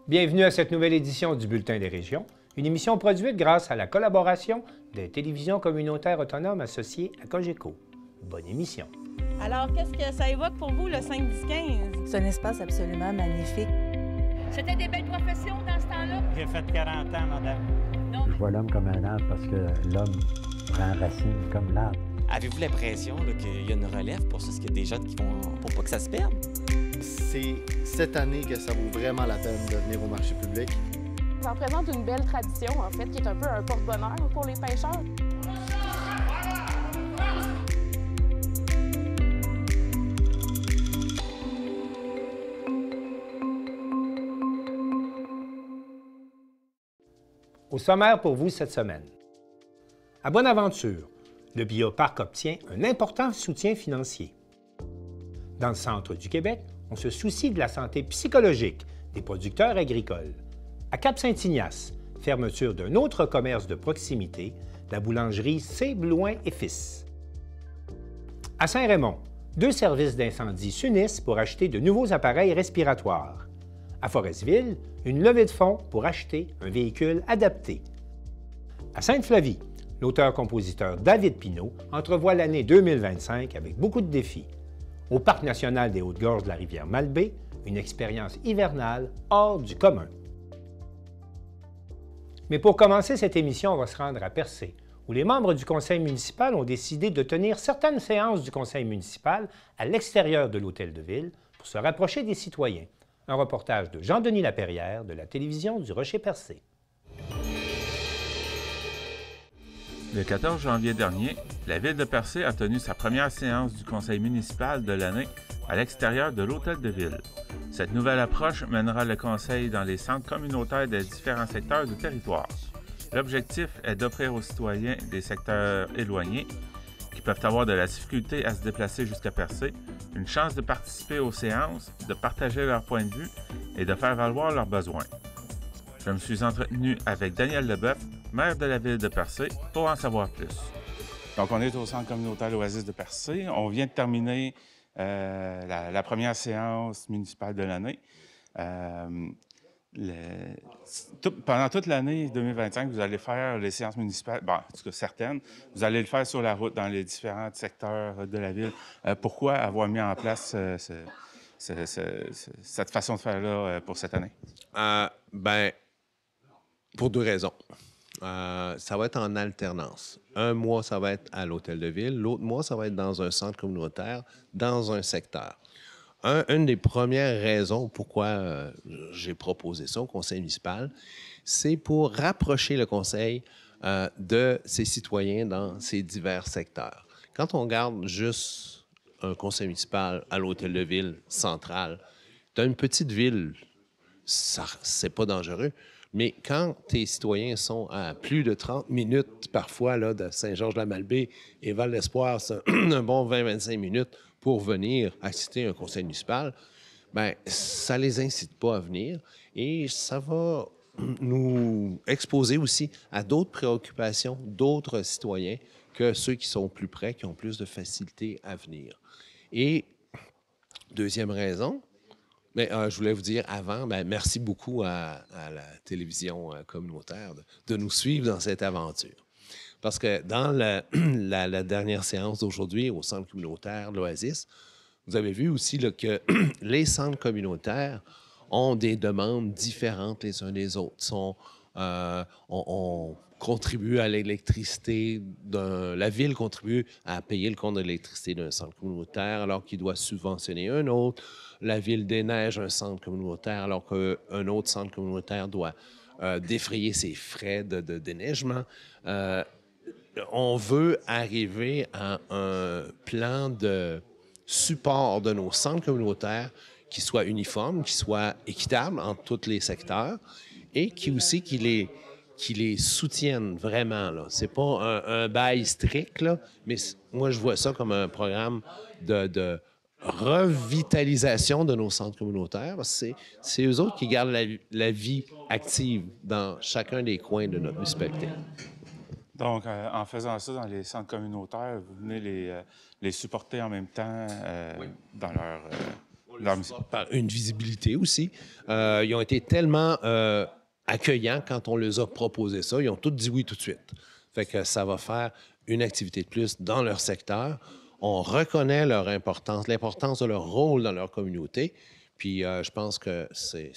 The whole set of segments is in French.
Bienvenue à cette nouvelle édition du Bulletin des régions, une émission produite grâce à la collaboration des télévisions communautaires autonomes associées à Cogeco. Bonne émission. Alors, qu'est-ce que ça évoque pour vous, le 5-10-15? C'est un espace absolument magnifique. C'était des belles professions dans ce temps-là? J'ai fait 40 ans, madame. Non. Je vois l'homme comme un arbre parce que l'homme prend racine comme l'arbre. Avez-vous l'impression qu'il y a une relève pour ça? Est-ce qu'il y a des gens qui vont pour pas que ça se perde? C'est cette année que ça vaut vraiment la peine de venir au marché public. Ça représente une belle tradition, en fait, qui est un peu un porte-bonheur pour les pêcheurs. Au sommaire pour vous cette semaine. À Bonaventure, le Bioparc obtient un important soutien financier. Dans le centre du Québec, on se soucie de la santé psychologique des producteurs agricoles. À Cap-Saint-Ignace, fermeture d'un autre commerce de proximité, la boulangerie C. Blouin et Fils. À Saint-Raymond, 2 services d'incendie s'unissent pour acheter de nouveaux appareils respiratoires. À Forestville, une levée de fonds pour acheter un véhicule adapté. À Sainte-Flavie, l'auteur-compositeur David Pinault entrevoit l'année 2025 avec beaucoup de défis. Au Parc national des Hautes-Gorges de la rivière Malbaie, une expérience hivernale hors du commun. Mais pour commencer cette émission, on va se rendre à Percé, où les membres du conseil municipal ont décidé de tenir certaines séances du conseil municipal à l'extérieur de l'hôtel de ville pour se rapprocher des citoyens. Un reportage de Jean-Denis Laperrière de la télévision du Rocher-Percé. Le 14 janvier dernier, la ville de Percé a tenu sa première séance du conseil municipal de l'année à l'extérieur de l'hôtel de ville. Cette nouvelle approche mènera le conseil dans les centres communautaires des différents secteurs du territoire. L'objectif est d'offrir aux citoyens des secteurs éloignés qui peuvent avoir de la difficulté à se déplacer jusqu'à Percé une chance de participer aux séances, de partager leurs points de vue et de faire valoir leurs besoins. Je me suis entretenu avec Daniel Leboeuf, maire de la ville de Percé, pour en savoir plus. Donc, on est au centre communautaire L'Oasis de Percé. On vient de terminer la première séance municipale de l'année. Pendant toute l'année 2025, vous allez faire les séances municipales, en tout cas certaines, vous allez le faire sur la route dans les différents secteurs de la ville. Pourquoi avoir mis en place cette façon de faire-là pour cette année? Pour 2 raisons. Ça va être en alternance. Un mois, ça va être à l'hôtel de ville. L'autre mois, ça va être dans un centre communautaire, dans un secteur. Une des premières raisons pourquoi j'ai proposé ça au conseil municipal, c'est pour rapprocher le conseil de ses citoyens dans ces divers secteurs. Quand on regarde juste un conseil municipal à l'hôtel de ville central, dans une petite ville, c'est pas dangereux. Mais quand tes citoyens sont à plus de 30 minutes, parfois, là, de Saint-Georges-de-la-Malbaie et Val-d'Espoir, c'est un bon 20-25 minutes pour venir assister à un conseil municipal, bien, ça ne les incite pas à venir et ça va nous exposer aussi à d'autres préoccupations d'autres citoyens que ceux qui sont plus près, qui ont plus de facilité à venir. Et deuxième raison, je voulais vous dire avant, merci beaucoup à la télévision communautaire de nous suivre dans cette aventure. Parce que dans la dernière séance d'aujourd'hui au centre communautaire de l'Oasis, vous avez vu aussi là, que les centres communautaires ont des demandes différentes les uns des autres. On contribue à l'électricité, la ville contribue à payer le compte de l'électricité d'un centre communautaire alors qu'il doit subventionner un autre. La ville déneige un centre communautaire alors qu'un autre centre communautaire doit défrayer ses frais de déneigement. On veut arriver à un plan de support de nos centres communautaires qui soit uniforme, qui soit équitable entre tous les secteurs et qui les soutiennent vraiment. Ce n'est pas un bail strict, là, mais moi, je vois ça comme un programme de revitalisation de nos centres communautaires. Parce que c'est eux autres qui gardent la vie active dans chacun des coins de notre municipalité. Donc, en faisant ça dans les centres communautaires, vous venez les supporter en même temps dans leur Par une visibilité aussi. Ils ont été tellement accueillants quand on leur a proposé ça. Ils ont tous dit oui tout de suite. Fait que ça va faire une activité de plus dans leur secteur. On reconnaît leur importance, l'importance de leur rôle dans leur communauté. Puis je pense que c'est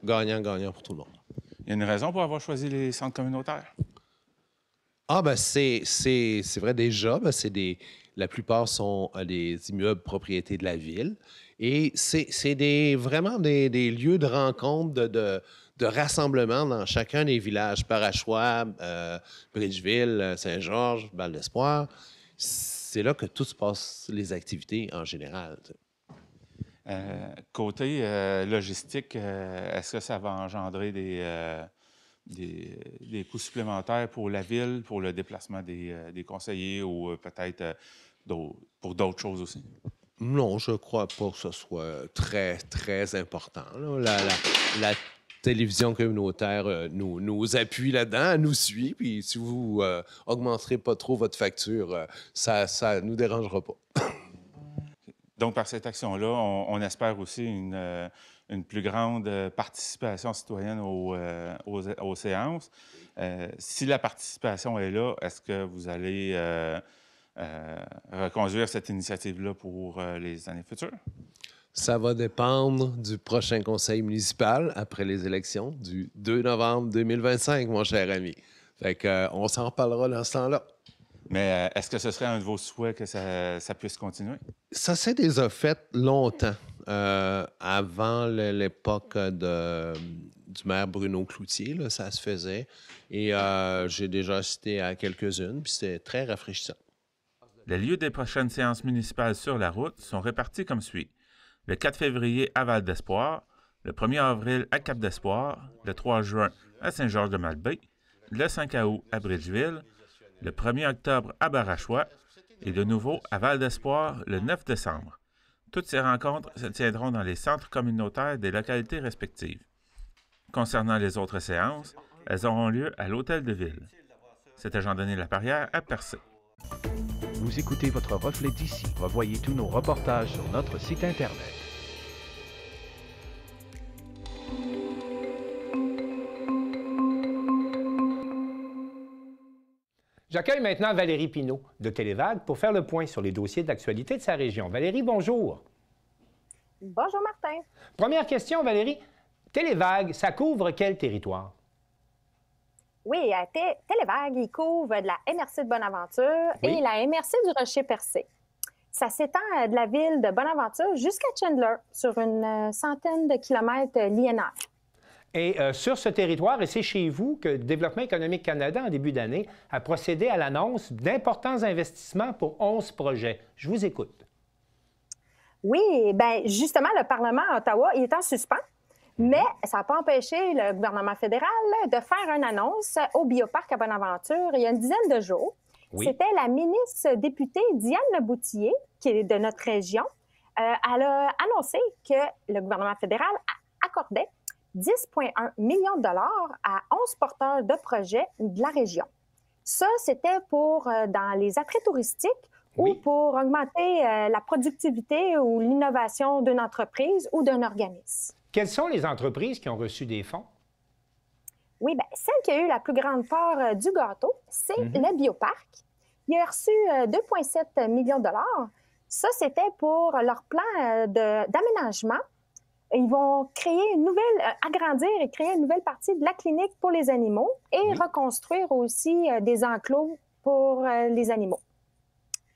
gagnant-gagnant pour tout le monde. Il y a une raison pour avoir choisi les centres communautaires? Ah, ben c'est vrai déjà. Ben, la plupart sont des immeubles propriétés de la ville. Et c'est vraiment des lieux de rencontre, de rassemblement dans chacun des villages. Parachois, Bridgeville, Saint-Georges, Val-d'Espoir. C'est là que tout se passe, les activités en général. Côté logistique, est-ce que ça va engendrer des coûts supplémentaires pour la ville, pour le déplacement des conseillers ou peut-être pour d'autres choses aussi? Non, je ne crois pas que ce soit très, très important. La télévision communautaire nous appuie là-dedans, elle nous suit, puis si vous augmenterez pas trop votre facture, ça ne nous dérangera pas. Donc, par cette action-là, on espère aussi une plus grande participation citoyenne aux séances. Si la participation est là, est-ce que vous allez reconduire cette initiative-là pour les années futures? Ça va dépendre du prochain conseil municipal après les élections du 2 novembre 2025, mon cher ami. Fait qu'on s'en reparlera dans ce temps-là. Mais est-ce que ce serait un de vos souhaits que ça puisse continuer? Ça s'est déjà fait longtemps, avant l'époque du maire Bruno Cloutier, là, ça se faisait. Et j'ai déjà assisté à quelques-unes, puis c'était très rafraîchissant. Les lieux des prochaines séances municipales sur la route sont répartis comme suit. Le 4 février à Val-d'Espoir, le 1er avril à Cap-d'Espoir, le 3 juin à Saint-Georges-de-Malbaie, le 5 août à Bridgeville, le 1er octobre à Barachois et de nouveau à Val-d'Espoir le 9 décembre. Toutes ces rencontres se tiendront dans les centres communautaires des localités respectives. Concernant les autres séances, elles auront lieu à l'Hôtel de Ville. C'était Jean-Denis Laperrière à Percé. Vous écoutez votre reflet d'ici. Revoyez tous nos reportages sur notre site Internet. J'accueille maintenant Valérie Pinault de Télévague pour faire le point sur les dossiers d'actualité de sa région. Valérie, bonjour. Bonjour, Martin. Première question, Valérie. Télévague, ça couvre quel territoire? Oui, Télévague, il couvre de la MRC de Bonaventure et la MRC du Rocher-Percé. Ça s'étend de la ville de Bonaventure jusqu'à Chandler, sur une centaine de kilomètres linéaires. Et sur ce territoire, et c'est chez vous que Développement économique Canada, en début d'année, a procédé à l'annonce d'importants investissements pour 11 projets. Je vous écoute. Oui, bien, justement, le Parlement à Ottawa il est en suspens, mais ça n'a pas empêché le gouvernement fédéral de faire une annonce au Bioparc à Bonaventure il y a une dizaine de jours. Oui. C'était la ministre députée Diane Boutillier, qui est de notre région. Elle a annoncé que le gouvernement fédéral accordait 10,1 millions de dollars à 11 porteurs de projets de la région. Ça, c'était pour dans les attraits touristiques ou pour augmenter la productivité ou l'innovation d'une entreprise ou d'un organisme. Quelles sont les entreprises qui ont reçu des fonds? Oui, bien, celle qui a eu la plus grande part du gâteau, c'est le Bioparc. Il a reçu 2,7 millions de dollars. Ça, c'était pour leur plan d'aménagement. Ils vont créer agrandir et créer une nouvelle partie de la clinique pour les animaux et reconstruire aussi des enclos pour les animaux.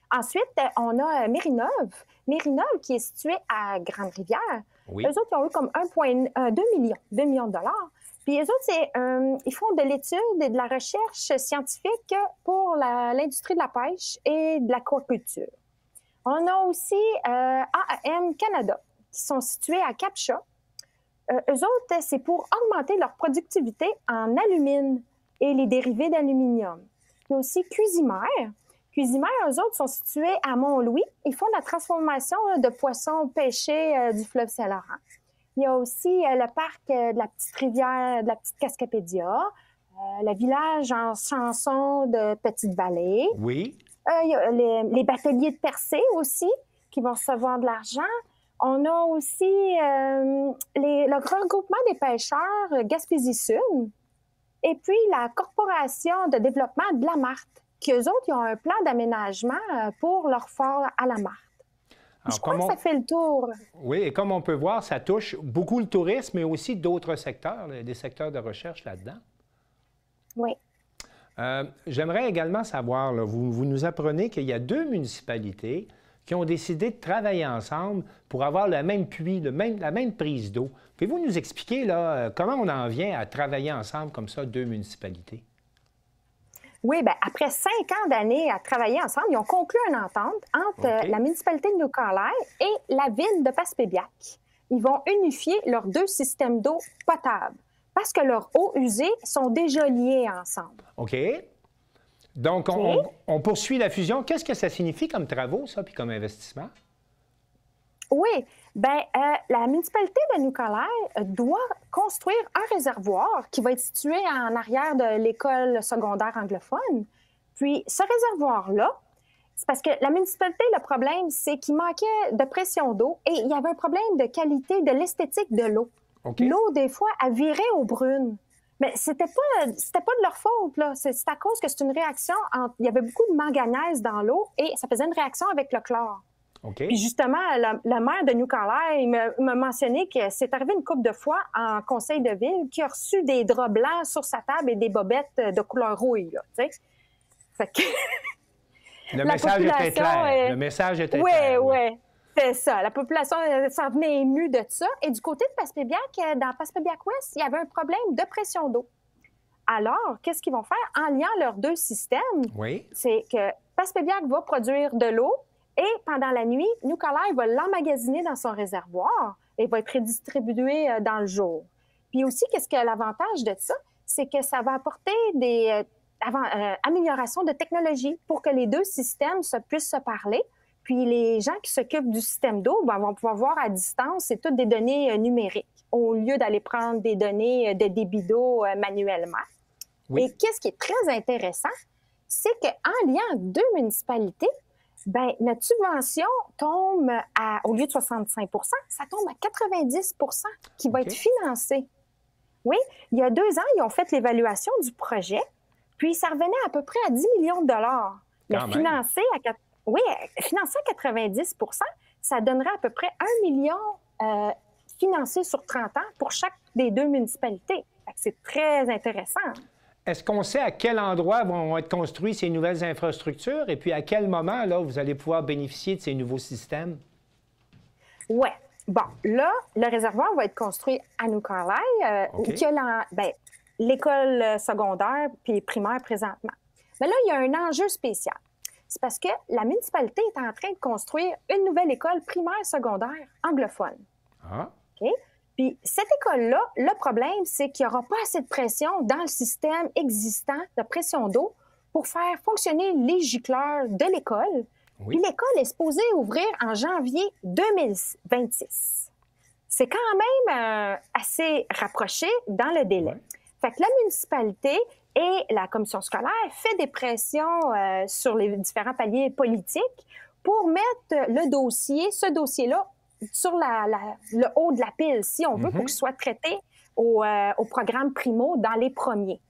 Ensuite, on a Mérineuve. Mérineuve, qui est située à Grande-Rivière. Eux autres, ils ont eu comme 2 millions de dollars. Puis eux autres, ils font de l'étude et de la recherche scientifique pour l'industrie de la pêche et de l'aquaculture. On a aussi AAM Canada, qui sont situés à Cap-Chat. Eux autres, c'est pour augmenter leur productivité en alumine et les dérivés d'aluminium. Il y a aussi Cuisimère. Cuisimère, eux autres, sont situés à Mont-Louis. Ils font la transformation de poissons pêchés du fleuve Saint-Laurent. Il y a aussi le parc de la petite rivière, de la petite Cascapédia, le village en chanson de Petite-Vallée. Oui. Il y a les bateliers de Percé aussi, qui vont recevoir de l'argent. On a aussi le regroupement des pêcheurs Gaspésie-Sud et puis la Corporation de développement de la Marthe, qui eux autres, ils ont un plan d'aménagement pour leur fort à la Marthe. Alors, je crois que ça fait le tour. Oui, et comme on peut voir, ça touche beaucoup le tourisme, mais aussi d'autres secteurs, des secteurs de recherche là-dedans. Oui. J'aimerais également savoir, là, vous nous apprenez qu'il y a 2 municipalités qui ont décidé de travailler ensemble pour avoir le même puits, la même prise d'eau. Pouvez-vous nous expliquer là, comment on en vient à travailler ensemble comme ça, 2 municipalités? Oui, bien, après 5 ans d'années à travailler ensemble, ils ont conclu une entente entre la municipalité de New-Carlisle et la ville de Passepébiac. Ils vont unifier leurs 2 systèmes d'eau potable parce que leurs eaux usées sont déjà liées ensemble. OK. Donc, on poursuit la fusion. Qu'est-ce que ça signifie comme travaux, ça, puis comme investissement? Oui. Bien, la municipalité de New-Carlisle doit construire un réservoir qui va être situé en arrière de l'école secondaire anglophone. Puis, ce réservoir-là, c'est parce que la municipalité, le problème, c'est qu'il manquait de pression d'eau et il y avait un problème de qualité, de l'esthétique de l'eau. Okay. L'eau, des fois, elle virait aux brunes. Mais c'était pas de leur faute, là. C'est à cause que c'est une réaction il y avait beaucoup de manganèse dans l'eau et ça faisait une réaction avec le chlore. Okay. Puis justement, le maire de New-Carlisle m'a mentionné que c'est arrivé une couple de fois en conseil de ville qui a reçu des draps blancs sur sa table et des bobettes de couleur rouille, là, tu sais. Fait que... Le message était clair. Le message était clair. Oui. C'est ça. La population s'en venait émue de ça. Et du côté de Passepébiac, dans Passepébiac-Ouest, il y avait un problème de pression d'eau. Alors, qu'est-ce qu'ils vont faire? En liant leurs 2 systèmes, c'est que Passepébiac va produire de l'eau et pendant la nuit, New-Carlisle va l'emmagasiner dans son réservoir et va être redistribué dans le jour. Puis aussi, qu'est-ce que l'avantage de ça? C'est que ça va apporter des améliorations de technologie pour que les 2 systèmes puissent se parler. Puis les gens qui s'occupent du système d'eau vont pouvoir voir à distance, c'est toutes des données numériques, au lieu d'aller prendre des données de débit d'eau manuellement. Oui. Et qu'est-ce qui est très intéressant, c'est qu'en liant 2 municipalités, bien, notre subvention tombe au lieu de 65 % ça tombe à 90 % qui va être financé. Oui, il y a 2 ans, ils ont fait l'évaluation du projet, puis ça revenait à peu près à 10 millions de dollars. Mais financé à 90 % ça donnerait à peu près 1 million financé sur 30 ans pour chaque des 2 municipalités. C'est très intéressant. Est-ce qu'on sait à quel endroit vont être construites ces nouvelles infrastructures et puis à quel moment là, vous allez pouvoir bénéficier de ces nouveaux systèmes? Oui. Bon, là, le réservoir va être construit à New-Carlisle, qui a l'école secondaire puis primaire présentement. Mais là, il y a un enjeu spécial. C'est parce que la municipalité est en train de construire une nouvelle école primaire secondaire anglophone. OK? Puis cette école-là, le problème, c'est qu'il n'y aura pas assez de pression dans le système existant de pression d'eau pour faire fonctionner les gicleurs de l'école. Puis l'école est supposée ouvrir en janvier 2026. C'est quand même assez rapproché dans le délai. Fait que la municipalité et la commission scolaire fait des pressions sur les différents paliers politiques pour mettre ce dossier-là sur le haut de la pile, si on veut, pour qu'il soit traité au programme Primo dans les premiers.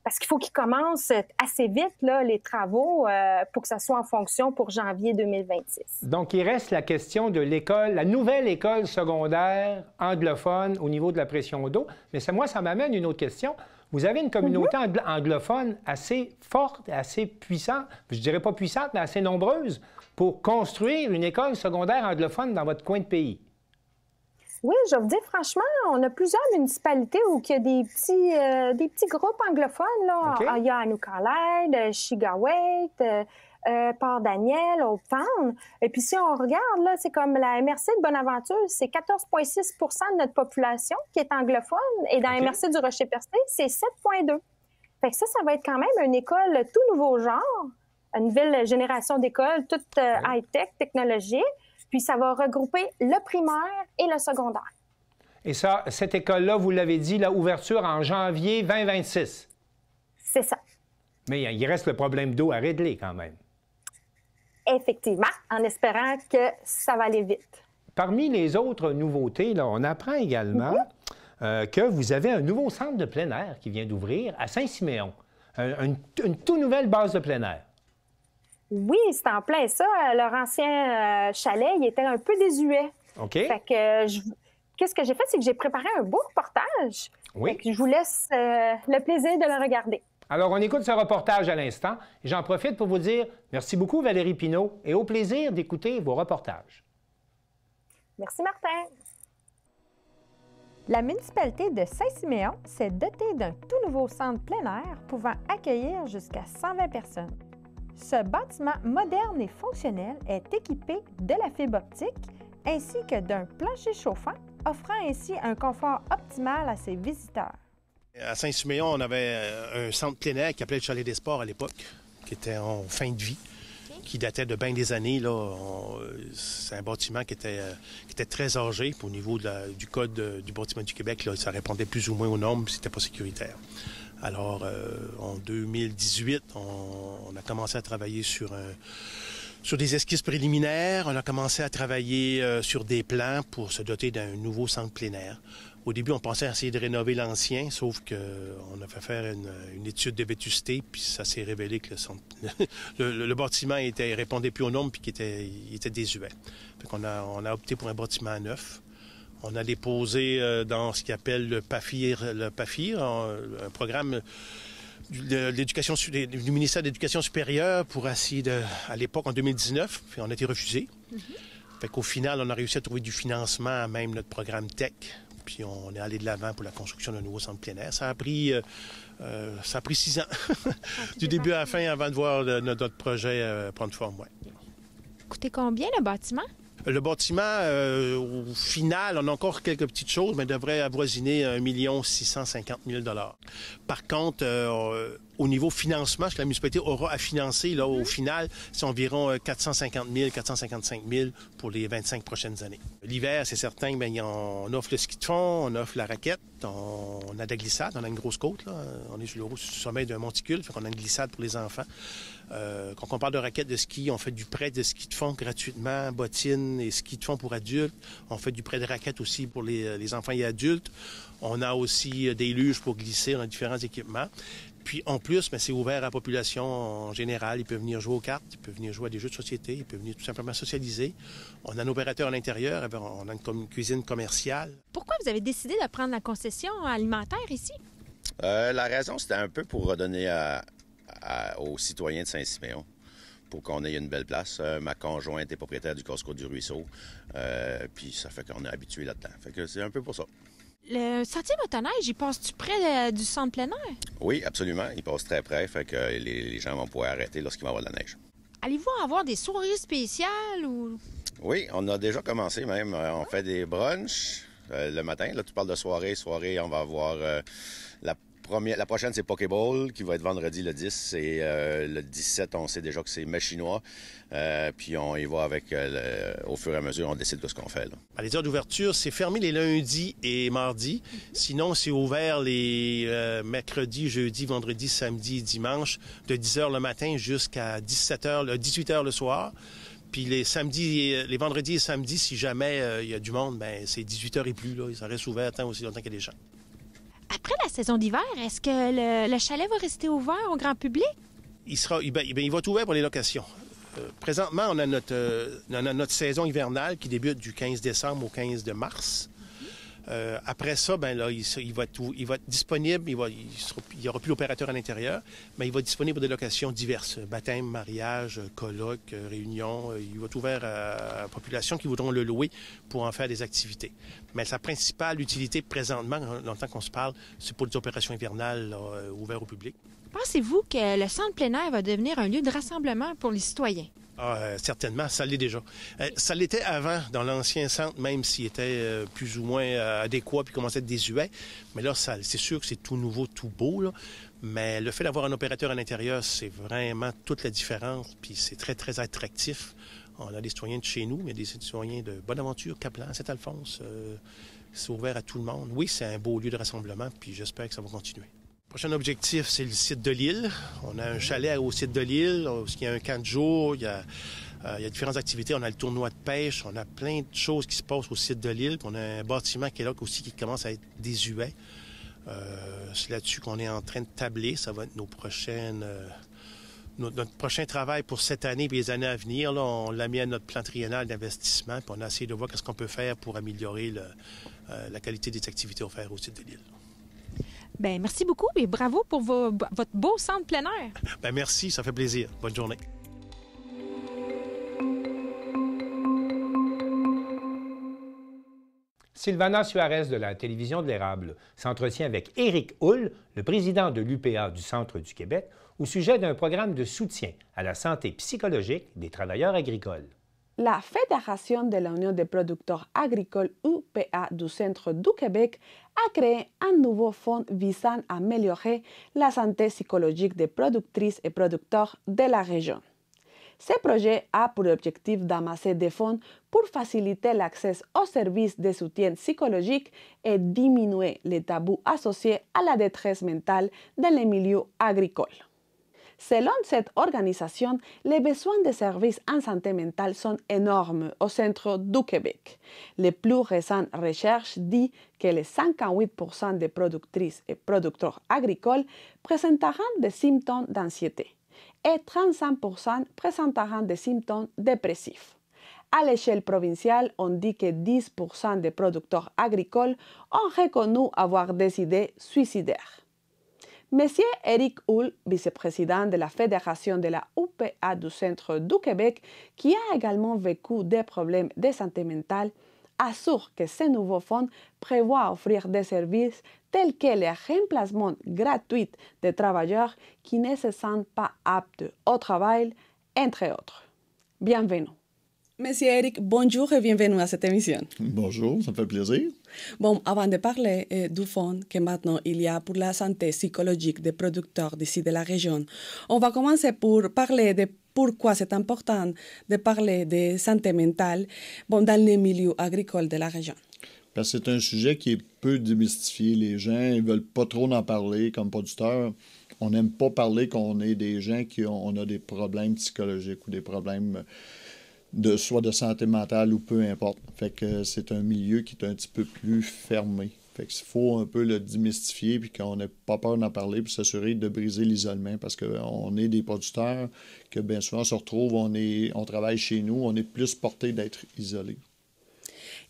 Parce qu'il faut qu'ils commencent assez vite, là, les travaux, pour que ça soit en fonction pour janvier 2026. Donc, il reste la question de l'école, la nouvelle école secondaire anglophone au niveau de la pression d'eau. Mais moi, ça m'amène une autre question. Vous avez une communauté anglophone assez forte, assez puissante, je dirais pas puissante, mais assez nombreuse, pour construire une école secondaire anglophone dans votre coin de pays. Oui, je vais vous dire franchement, on a plusieurs municipalités où il y a des petits groupes anglophones. Là. Il y a New-Carlisle, Chigawaite, Port-Daniel, Old Town. Et puis si on regarde, là, c'est comme la MRC de Bonaventure, c'est 14,6 % de notre population qui est anglophone. Et dans la MRC du Rocher-Percé, c'est 7,2 %. Fait que ça va être quand même une école tout nouveau genre, une nouvelle génération d'écoles, toute high-tech, technologique. Puis ça va regrouper le primaire et le secondaire. Et ça, cette école-là, vous l'avez dit, l'ouverture en janvier 2026. C'est ça. Mais il reste le problème d'eau à régler quand même. Effectivement, en espérant que ça va aller vite. Parmi les autres nouveautés, là, on apprend également que vous avez un nouveau centre de plein air qui vient d'ouvrir à Saint-Siméon. Une toute nouvelle base de plein air. Oui, c'est en plein ça. Leur ancien chalet, il était un peu désuet. OK. Fait que qu'est-ce que j'ai fait, c'est que j'ai préparé un beau reportage. Oui. Fait que je vous laisse le plaisir de le regarder. Alors, on écoute ce reportage à l'instant. Et j'en profite pour vous dire merci beaucoup, Valérie Pinault, et au plaisir d'écouter vos reportages. Merci, Martin. La municipalité de Saint-Siméon s'est dotée d'un tout nouveau centre plein air pouvant accueillir jusqu'à 120 personnes. Ce bâtiment moderne et fonctionnel est équipé de la fibre optique ainsi que d'un plancher chauffant, offrant ainsi un confort optimal à ses visiteurs. À Saint-Siméon, on avait un centre plein air qui s'appelait le Chalet des Sports à l'époque, qui était en fin de vie, qui datait de bien des années. C'est un bâtiment qui était très âgé. Au niveau du code du bâtiment du Québec, là, ça répondait plus ou moins aux normes, puis c'était pas sécuritaire. Alors, en 2018, on a commencé à travailler sur des esquisses préliminaires. On a commencé à travailler sur des plans pour se doter d'un nouveau centre plein air. Au début, on pensait essayer de rénover l'ancien, sauf qu'on a fait faire une étude de vétusté, puis ça s'est révélé que le bâtiment répondait plus aux normes puis qu'il était désuet. Fait qu'on on a opté pour un bâtiment neuf. On a déposé dans ce qu'ils appellent le PAFIR, un programme du ministère de l'Éducation supérieure pour essayer à l'époque, en 2019, puis on a été refusé. Fait qu'au final, on a réussi à trouver du financement à même notre programme TEC. Puis on est allé de l'avant pour la construction d'un nouveau centre plein air. Ça a pris 6 ans, du début à la fin, avant de voir notre projet prendre forme. Ouais. Coûtait combien le bâtiment? Le bâtiment, au final, on a encore quelques petites choses, mais devrait avoisiner 1 650 000 $. Par contre, au niveau financement, ce que la municipalité aura à financer, là, au final, c'est environ 450 000, 455 000 pour les 25 prochaines années. L'hiver, c'est certain, bien, on offre le ski de fond, on offre la raquette, on a de la glissade, on a une grosse côte, là. On est sur le sommet d'un monticule, fait qu'on a une glissade pour les enfants. Quand on parle de raquettes de ski, on fait du prêt de ski de fond gratuitement, bottines et ski de fond pour adultes. On fait du prêt de raquettes aussi pour les enfants et adultes. On a aussi des luges pour glisser, on a différents équipements. Puis en plus, c'est ouvert à la population en général. Ils peuvent venir jouer aux cartes, ils peuvent venir jouer à des jeux de société, ils peuvent venir tout simplement socialiser. On a un opérateur à l'intérieur, on a une cuisine commerciale. Pourquoi vous avez décidé de prendre la concession alimentaire ici? La raison, c'était un peu pour redonner aux citoyens de Saint-Siméon, pour qu'on ait une belle place. Ma conjointe est propriétaire du Costco du Ruisseau, puis ça fait qu'on est habitué là-dedans. Fait que c'est un peu pour ça. Le sentier motoneige, il passe-tu près du centre plein air? Oui, absolument. Il passe très près, fait que les gens vont pouvoir arrêter lorsqu'il va y avoir de la neige. Allez-vous avoir des soirées spéciales ou... Oui, on a déjà commencé même. On fait des brunchs le matin. Là, tu parles de soirée. On va avoir la prochaine, c'est Pokéball, qui va être vendredi le 10. Et le 17, on sait déjà que c'est mets chinois. Puis on y va avec, au fur et à mesure, on décide de ce qu'on fait. Là. Les heures d'ouverture, c'est fermé les lundis et mardis. Sinon, c'est ouvert les mercredis, jeudis, vendredis, samedis et dimanches, de 10h le matin jusqu'à 18h le soir. Puis les vendredis et samedis, si jamais il y a du monde, ben c'est 18h et plus. Là. Ça reste ouvert tant aussi longtemps qu'il y a des gens. Après la saison d'hiver, est-ce que le chalet va rester ouvert au grand public? Il va être ouvert pour les locations. Présentement, on a notre saison hivernale qui débute du 15 décembre au 15 de mars. Après ça, ben là, il va être disponible, il n'y aura plus d'opérateur à l'intérieur, mais il va être disponible pour des locations diverses. Baptême, mariage, colloques, réunions. Il va être ouvert à la population qui voudront le louer pour en faire des activités. Mais sa principale utilité présentement, longtemps qu'on se parle, c'est pour les opérations hivernales ouvertes au public. Pensez-vous que le centre plein air va devenir un lieu de rassemblement pour les citoyens? Certainement, ça l'est déjà. Ça l'était avant, dans l'ancien centre, même s'il était plus ou moins adéquat puis commençait à être désuet. Mais là, c'est sûr que c'est tout nouveau, tout beau, là. Mais le fait d'avoir un opérateur à l'intérieur, c'est vraiment toute la différence. Puis c'est très, très attractif. On a des citoyens de chez nous, mais des citoyens de Bonaventure, Caplan, Saint-Alphonse. C'est ouvert à tout le monde. Oui, c'est un beau lieu de rassemblement, puis j'espère que ça va continuer. Le prochain objectif, c'est le site de l'île. On a un chalet au site de l'île, il y a un camp de jour, il y a Il y a différentes activités. On a le tournoi de pêche, on a plein de choses qui se passent au site de l'île. On a un bâtiment qui est là aussi qui commence à être désuet. C'est là-dessus qu'on est en train de tabler. Ça va être notre prochain travail pour cette année et les années à venir. Là, on l'a mis à notre plan triennal d'investissement. Puis on a essayé de voir ce qu'on peut faire pour améliorer la qualité des activités offertes au site de l'île. Bien, merci beaucoup et bravo pour votre beau centre plein air. Bien, merci, ça fait plaisir. Bonne journée. Sylvana Suarez de la Télévision de l'Érable s'entretient avec Éric Houle, le président de l'UPA du Centre du Québec, au sujet d'un programme de soutien à la santé psychologique des travailleurs agricoles. La Fédération de l'Union des producteurs agricoles UPA du Centre du Québec a créé un nouveau fonds visant à améliorer la santé psychologique des productrices et producteurs de la région. Ce projet a pour objectif d'amasser des fonds pour faciliter l'accès aux services de soutien psychologique et diminuer les tabous associés à la détresse mentale dans les milieux agricoles. Selon cette organisation, les besoins de services en santé mentale sont énormes au centre du Québec. Les plus récentes recherches disent que les 58% des productrices et producteurs agricoles présenteront des symptômes d'anxiété et 35% présenteront des symptômes dépressifs. À l'échelle provinciale, on dit que 10% des producteurs agricoles ont reconnu avoir des idées suicidaires. Monsieur Éric Houle, vice-président de la Fédération de la UPA du Centre du Québec, qui a également vécu des problèmes de santé mentale, assure que ce nouveau fonds prévoit offrir des services tels que le remplacement gratuit des travailleurs qui ne se sentent pas aptes au travail, entre autres. Bienvenue. Monsieur Éric, bonjour et bienvenue à cette émission. Bonjour, ça me fait plaisir. Bon, avant de parler du fonds que maintenant il y a pour la santé psychologique des producteurs d'ici de la région, on va commencer pour parler de pourquoi c'est important de parler de santé mentale dans les milieux agricoles de la région. Parce que c'est un sujet qui est peu démystifié. Les gens ne veulent pas trop en parler comme producteurs. On n'aime pas parler qu'on est des gens qui ont des problèmes psychologiques ou des problèmes soit de santé mentale ou peu importe. Fait que c'est un milieu qui est un petit peu plus fermé. Fait qu'il faut un peu le démystifier puis qu'on n'ait pas peur d'en parler puis s'assurer de briser l'isolement parce qu'on est des producteurs que bien souvent on se retrouve, on travaille chez nous, on est plus porté d'être isolé.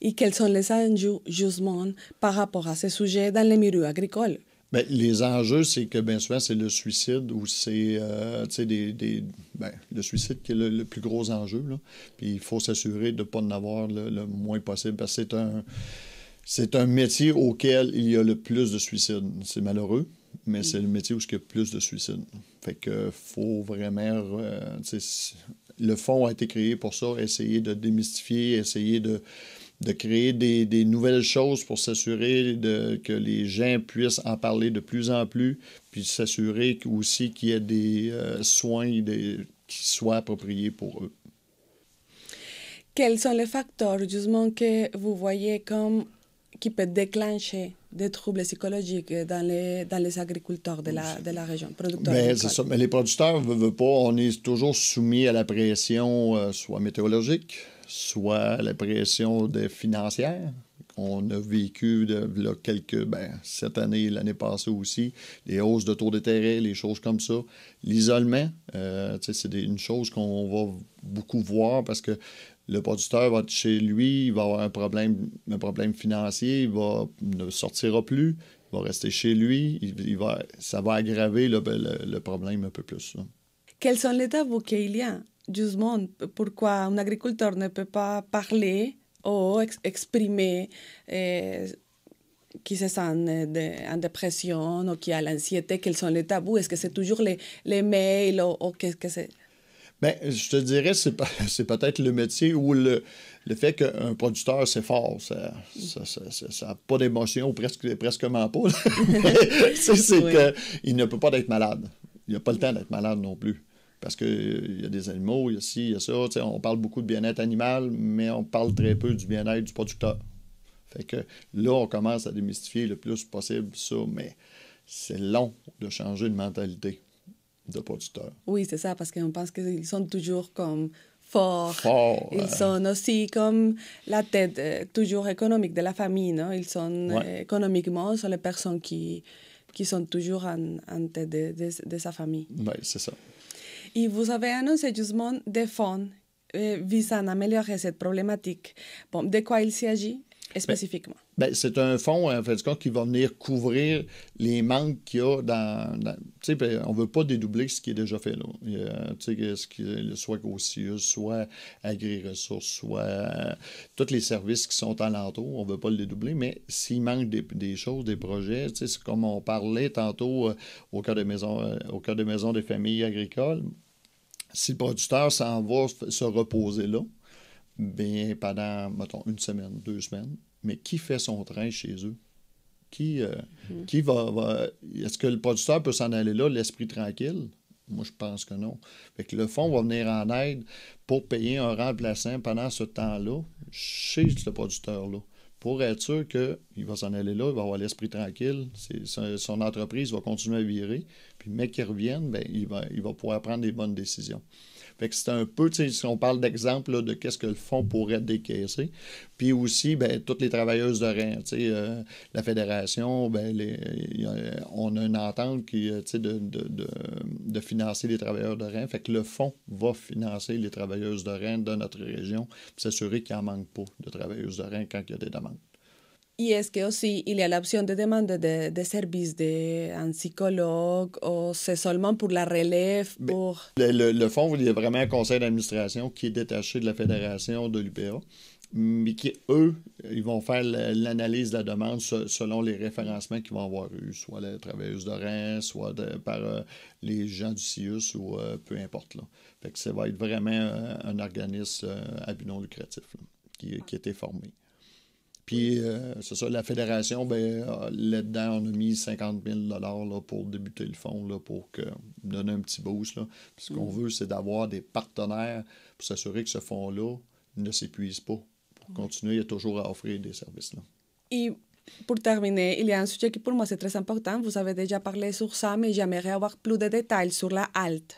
Et quels sont les enjeux justement par rapport à ces sujets dans les milieux agricoles? Bien, les enjeux, c'est que bien souvent, c'est le suicide ou c'est le suicide qui est le plus gros enjeu. Là. Puis il faut s'assurer de ne pas en avoir le moins possible parce que c'est un métier auquel il y a le plus de suicides. C'est malheureux, mais c'est le métier où il y a plus de suicides. Fait que faut vraiment... le fonds a été créé pour ça, essayer de démystifier, essayer de créer des nouvelles choses pour s'assurer que les gens puissent en parler de plus en plus, puis s'assurer aussi qu'il y ait des soins qui soient appropriés pour eux. Quels sont les facteurs, justement, que vous voyez qui peuvent déclencher des troubles psychologiques dans les agriculteurs de la région, producteurs agricoles? C'est ça. Mais les producteurs ne veulent pas. On est toujours soumis à la pression, soit météorologique, soit la pression financière. On a vécu cette année, l'année passée aussi, les hausses de taux d'intérêt, les choses comme ça. L'isolement, c'est une chose qu'on va beaucoup voir parce que le producteur va être chez lui, il va avoir un problème financier, il ne sortira plus, il va rester chez lui, ça va aggraver le problème un peu plus. Là. Quels sont les tabous qu'il y a? Justement, pourquoi un agriculteur ne peut pas parler ou exprimer qui se sent en dépression ou qui a l'anxiété? Quels sont les tabous? Est-ce que c'est toujours les mails ou qu'est-ce que c'est? Bien, je te dirais, c'est peut-être le métier où le fait qu'un producteur, c'est fort. Ça n'a pas d'émotion, presquement pas. Qu'il ne peut pas être malade. Il n'a pas le temps d'être malade non plus. Parce qu'il y a des animaux, il y a ci, il y a ça. On parle beaucoup de bien-être animal, mais on parle très peu du bien-être du producteur. Fait que là, on commence à démystifier le plus possible ça, mais c'est long de changer de mentalité de producteur. Oui, c'est ça, parce qu'on pense qu'ils sont toujours comme forts. Ils sont aussi comme la tête toujours économique de la famille, non? Ils sont économiquement sont les personnes qui sont toujours en tête de sa famille. Oui, c'est ça. Et vous avez annoncé justement des fonds visant à améliorer cette problématique. Bon, de quoi il s'agit spécifiquement? C'est un fonds, en fait, qui va venir couvrir les manques qu'il y a dans tu sais, on ne veut pas dédoubler ce qui est déjà fait là. Soit COSIUS, soit Agri-Ressources, soit tous les services qui sont alentour, on ne veut pas le dédoubler, mais s'il manque des choses, des projets, c'est comme on parlait tantôt au cœur des maisons des familles agricoles, si le producteur s'en va se reposer là, bien, pendant, mettons, 1 semaine, 2 semaines, mais qui fait son train chez eux? Qui va... Est-ce que le producteur peut s'en aller là, l'esprit tranquille? Moi, je pense que non. Fait que le fonds va venir en aide pour payer un remplaçant pendant ce temps-là chez ce producteur-là, pour être sûr qu'il va s'en aller là, il va avoir l'esprit tranquille, son entreprise va continuer à virer, puis le mec qui revienne, bien, il va pouvoir prendre des bonnes décisions. Fait que c'est un peu, tu sais, si on parle d'exemple de qu'est-ce que le fonds pourrait décaisser. Puis aussi, bien, toutes les travailleuses de rein, tu sais, la fédération, bien, on a une entente qui, tu sais, de financer les travailleurs de rein. Fait que le fonds va financer les travailleuses de rein de notre région, puis s'assurer qu'il n'en manque pas de travailleuses de rein quand il y a des demandes. Et est-ce que aussi il y a l'option de demande de services d'un psychologue ou c'est seulement pour la relève? Le fonds, il y a vraiment un conseil d'administration qui est détaché de la fédération de l'UPA, mais qui, eux, ils vont faire l'analyse de la demande selon les référencements qu'ils vont avoir eu, soit les travailleuses de rein, soit par les gens du CIUS ou peu importe. Là. Fait que ça va être vraiment un organisme à but non lucratif là, qui a été formé. Puis, c'est ça, la fédération, bien, là-dedans, on a mis 50 000 là, pour débuter le fonds, là, pour donner un petit boost. Là. Puis ce qu'on veut, c'est d'avoir des partenaires pour s'assurer que ce fonds-là ne s'épuise pas, pour continuer à toujours à offrir des services. Là. Et pour terminer, il y a un sujet qui pour moi c'est très important. Vous avez déjà parlé sur ça, mais j'aimerais avoir plus de détails sur la HALT.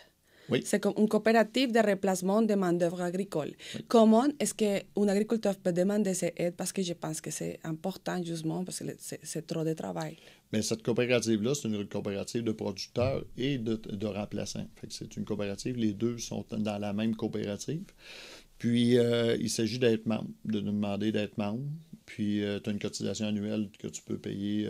Oui. C'est comme une coopérative de remplacement de main-d'œuvre agricole. Oui. Comment est-ce qu'un agriculteur peut demander ces aides? Parce que je pense que c'est important, justement, parce que c'est trop de travail. Bien, cette coopérative-là, c'est une coopérative de producteurs et de remplaçants. Fait que c'est une coopérative, les deux sont dans la même coopérative. Puis, il s'agit d'être membre, de nous demander d'être membre. Puis, tu as une cotisation annuelle que tu peux payer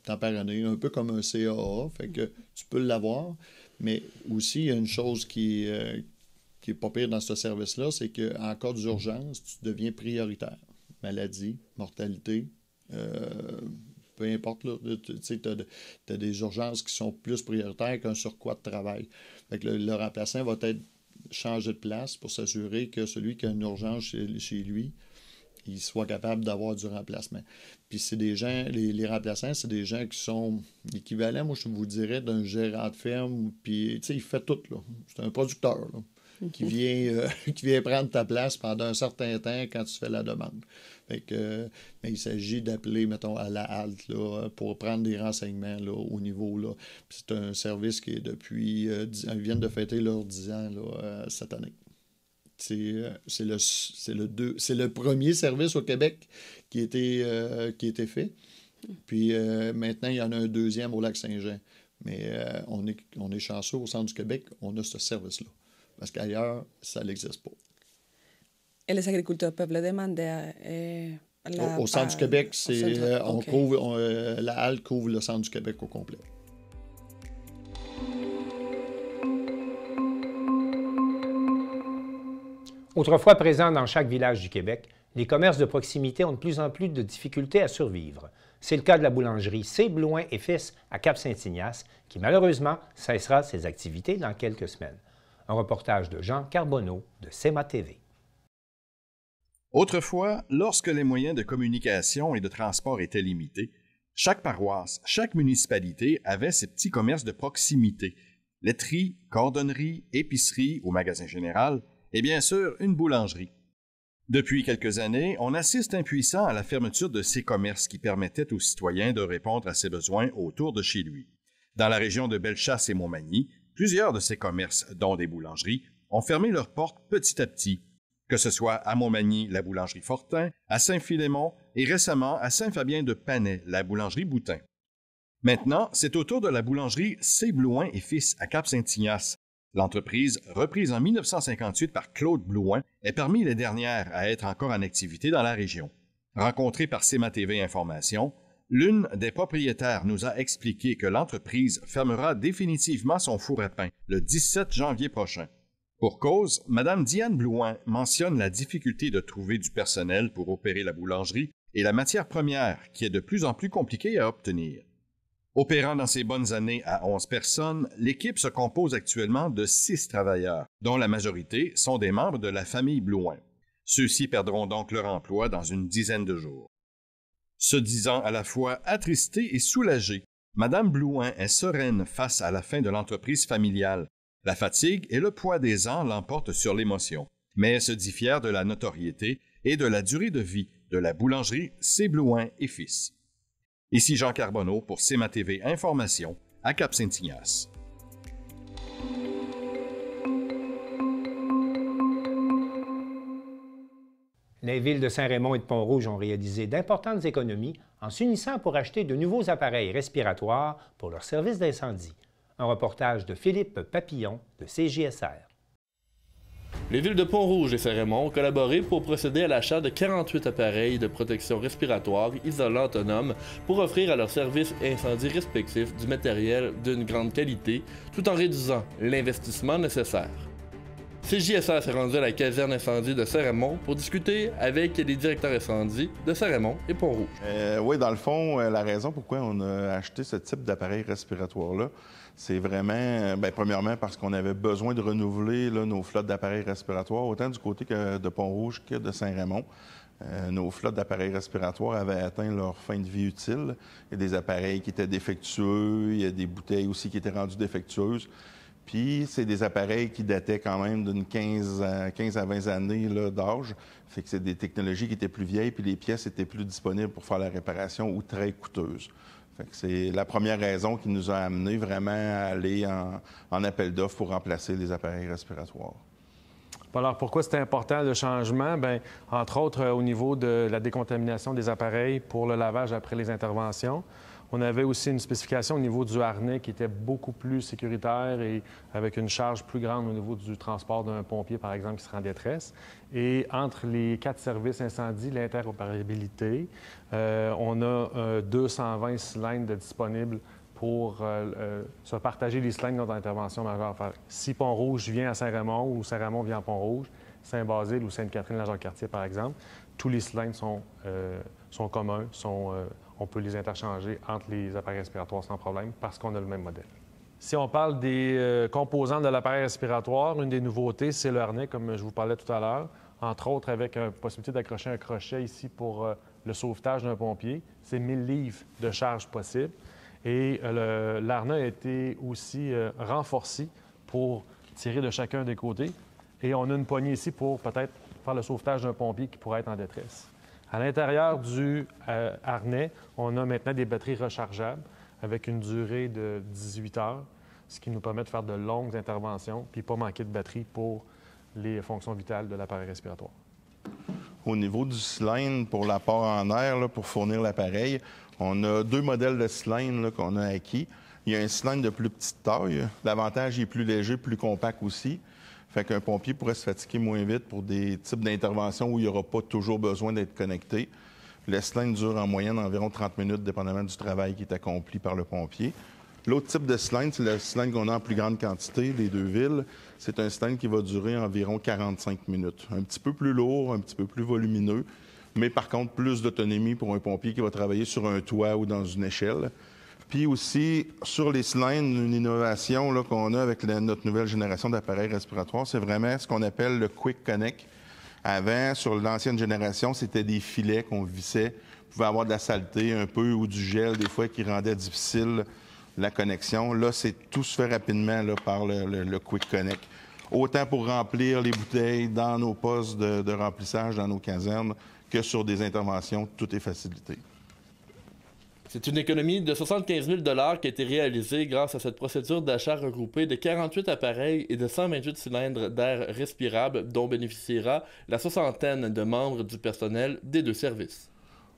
temps par année, un peu comme un CAA. Fait que tu peux l'avoir. Mais aussi, il y a une chose qui est pas pire dans ce service-là, c'est qu'en cas d'urgence, tu deviens prioritaire. Maladie, mortalité, peu importe, tu as des urgences qui sont plus prioritaires qu'un surcroît de travail. Fait que le remplaçant va être changé de place pour s'assurer que celui qui a une urgence chez lui, il soit capable d'avoir du remplacement. Puis c'est des gens, les remplaçants, c'est des gens qui sont équivalents, moi je vous dirais, d'un gérant de ferme, puis tu sais, il fait tout, là. C'est un producteur, là, qui vient prendre ta place pendant un certain temps quand tu fais la demande. Fait que, mais il s'agit d'appeler, mettons, à la halte, là, pour prendre des renseignements, là, au niveau, là. Puis c'est un service qui est depuis, ils viennent de fêter leurs 10 ans, là, cette année. C'est le premier service au Québec qui a été fait. Puis maintenant, il y en a un deuxième au Lac-Saint-Jean. Mais on est chanceux au centre du Québec, on a ce service-là. Parce qu'ailleurs, ça n'existe pas. Et les agriculteurs peuvent le demander au centre du Québec, la halte couvre le centre du Québec au complet. Autrefois présents dans chaque village du Québec, les commerces de proximité ont de plus en plus de difficultés à survivre. C'est le cas de la boulangerie C. Blouin et Fils à Cap-Saint-Ignace, qui malheureusement cessera ses activités dans quelques semaines. Un reportage de Jean Carbonneau de CEMA TV. Autrefois, lorsque les moyens de communication et de transport étaient limités, chaque paroisse, chaque municipalité avait ses petits commerces de proximité, laiterie, cordonnerie, épicerie ou magasin général, et bien sûr une boulangerie. Depuis quelques années, on assiste impuissant à la fermeture de ces commerces qui permettaient aux citoyens de répondre à ses besoins autour de chez lui. Dans la région de Bellechasse et Montmagny, plusieurs de ces commerces, dont des boulangeries, ont fermé leurs portes petit à petit, que ce soit à Montmagny, la boulangerie Fortin, à Saint-Philémon et récemment à Saint-Fabien-de-Panay, la boulangerie Boutin. Maintenant, c'est au tour de la boulangerie C. Blouin et Fils à Cap-Saint-Ignace. L'entreprise, reprise en 1958 par Claude Blouin, est parmi les dernières à être encore en activité dans la région. Rencontrée par CMA-TV Information, l'une des propriétaires nous a expliqué que l'entreprise fermera définitivement son four à pain le 17 janvier prochain. Pour cause, Mme Diane Blouin mentionne la difficulté de trouver du personnel pour opérer la boulangerie et la matière première qui est de plus en plus compliquée à obtenir. Opérant dans ses bonnes années à 11 personnes, l'équipe se compose actuellement de 6 travailleurs, dont la majorité sont des membres de la famille Blouin. Ceux-ci perdront donc leur emploi dans une dizaine de jours. Se disant à la fois attristée et soulagée, Mme Blouin est sereine face à la fin de l'entreprise familiale. La fatigue et le poids des ans l'emportent sur l'émotion, mais elle se dit fière de la notoriété et de la durée de vie de la boulangerie C. Blouin et Fils. Ici Jean Carbonneau pour CMA-TV Information à Cap-Saint-Ignace. Les villes de Saint-Raymond et de Pont-Rouge ont réalisé d'importantes économies en s'unissant pour acheter de nouveaux appareils respiratoires pour leur service d'incendie. Un reportage de Philippe Papillon de CJSR. Les villes de Pont-Rouge et Saint-Raymond ont collaboré pour procéder à l'achat de 48 appareils de protection respiratoire isolants autonomes pour offrir à leurs services incendies respectifs du matériel d'une grande qualité, tout en réduisant l'investissement nécessaire. CJSR s'est rendu à la caserne incendie de Saint-Raymond pour discuter avec les directeurs incendies de Saint-Raymond et Pont-Rouge. Oui, dans le fond, la raison pourquoi on a acheté ce type d'appareil respiratoire-là, c'est vraiment, premièrement, parce qu'on avait besoin de renouveler nos flottes d'appareils respiratoires, autant du côté de Pont-Rouge que de Saint-Raymond. Nos flottes d'appareils respiratoires avaient atteint leur fin de vie utile. Il y a des appareils qui étaient défectueux, il y a des bouteilles aussi qui étaient rendues défectueuses. Puis, c'est des appareils qui dataient quand même d'une 15 à 20 années d'âge. Fait que c'est des technologies qui étaient plus vieilles, puis les pièces étaient plus disponibles pour faire la réparation ou très coûteuses. Fait que c'est la première raison qui nous a amené vraiment à aller en appel d'offres pour remplacer les appareils respiratoires. Alors, pourquoi c'était important le changement? Bien, entre autres, au niveau de la décontamination des appareils pour le lavage après les interventions. On avait aussi une spécification au niveau du harnais qui était beaucoup plus sécuritaire et avec une charge plus grande au niveau du transport d'un pompier, par exemple, qui serait en détresse. Et entre les 4 services incendie, l'interopérabilité, on a 220 cylindres disponibles pour se partager les cylindres dans l'intervention majeure. Si Pont-Rouge vient à Saint-Raymond ou Saint-Raymond vient à Pont-Rouge, Saint-Basile ou Sainte-Catherine, la Jacques-Cartier, par exemple, tous les cylindres sont communs, on peut les interchanger entre les appareils respiratoires sans problème parce qu'on a le même modèle. Si on parle des composants de l'appareil respiratoire, une des nouveautés, c'est le harnais, comme je vous parlais tout à l'heure, entre autres avec la possibilité d'accrocher un crochet ici pour le sauvetage d'un pompier. C'est 1000 livres de charge possible. Et l'harnais a été aussi renforcé pour tirer de chacun des côtés. Et on a une poignée ici pour peut-être faire le sauvetage d'un pompier qui pourrait être en détresse. À l'intérieur du harnais, on a maintenant des batteries rechargeables avec une durée de 18 heures, ce qui nous permet de faire de longues interventions puis pas manquer de batterie pour les fonctions vitales de l'appareil respiratoire. Au niveau du cylindre pour l'apport en air, pour fournir l'appareil, on a 2 modèles de cylindres qu'on a acquis. Il y a un cylindre de plus petite taille. L'avantage, il est plus léger, plus compact aussi. Fait qu'un pompier pourrait se fatiguer moins vite pour des types d'interventions où il n'y aura pas toujours besoin d'être connecté. Le cylindre dure en moyenne environ 30 minutes, dépendamment du travail qui est accompli par le pompier. L'autre type de cylindre, c'est le cylindre qu'on a en plus grande quantité, les 2 villes. C'est un cylindre qui va durer environ 45 minutes. Un petit peu plus lourd, un petit peu plus volumineux, mais par contre, plus d'autonomie pour un pompier qui va travailler sur un toit ou dans une échelle. Puis aussi, sur les cylindres, une innovation qu'on a avec notre nouvelle génération d'appareils respiratoires, c'est vraiment ce qu'on appelle le Quick Connect. Avant, sur l'ancienne génération, c'était des filets qu'on vissait. On pouvait avoir de la saleté un peu ou du gel, des fois, qui rendait difficile la connexion. Là, tout se fait rapidement par le Quick Connect. Autant pour remplir les bouteilles dans nos postes de remplissage, dans nos casernes, que sur des interventions, tout est facilité. C'est une économie de 75 000 $ qui a été réalisée grâce à cette procédure d'achat regroupée de 48 appareils et de 128 cylindres d'air respirable dont bénéficiera la soixantaine de membres du personnel des deux services.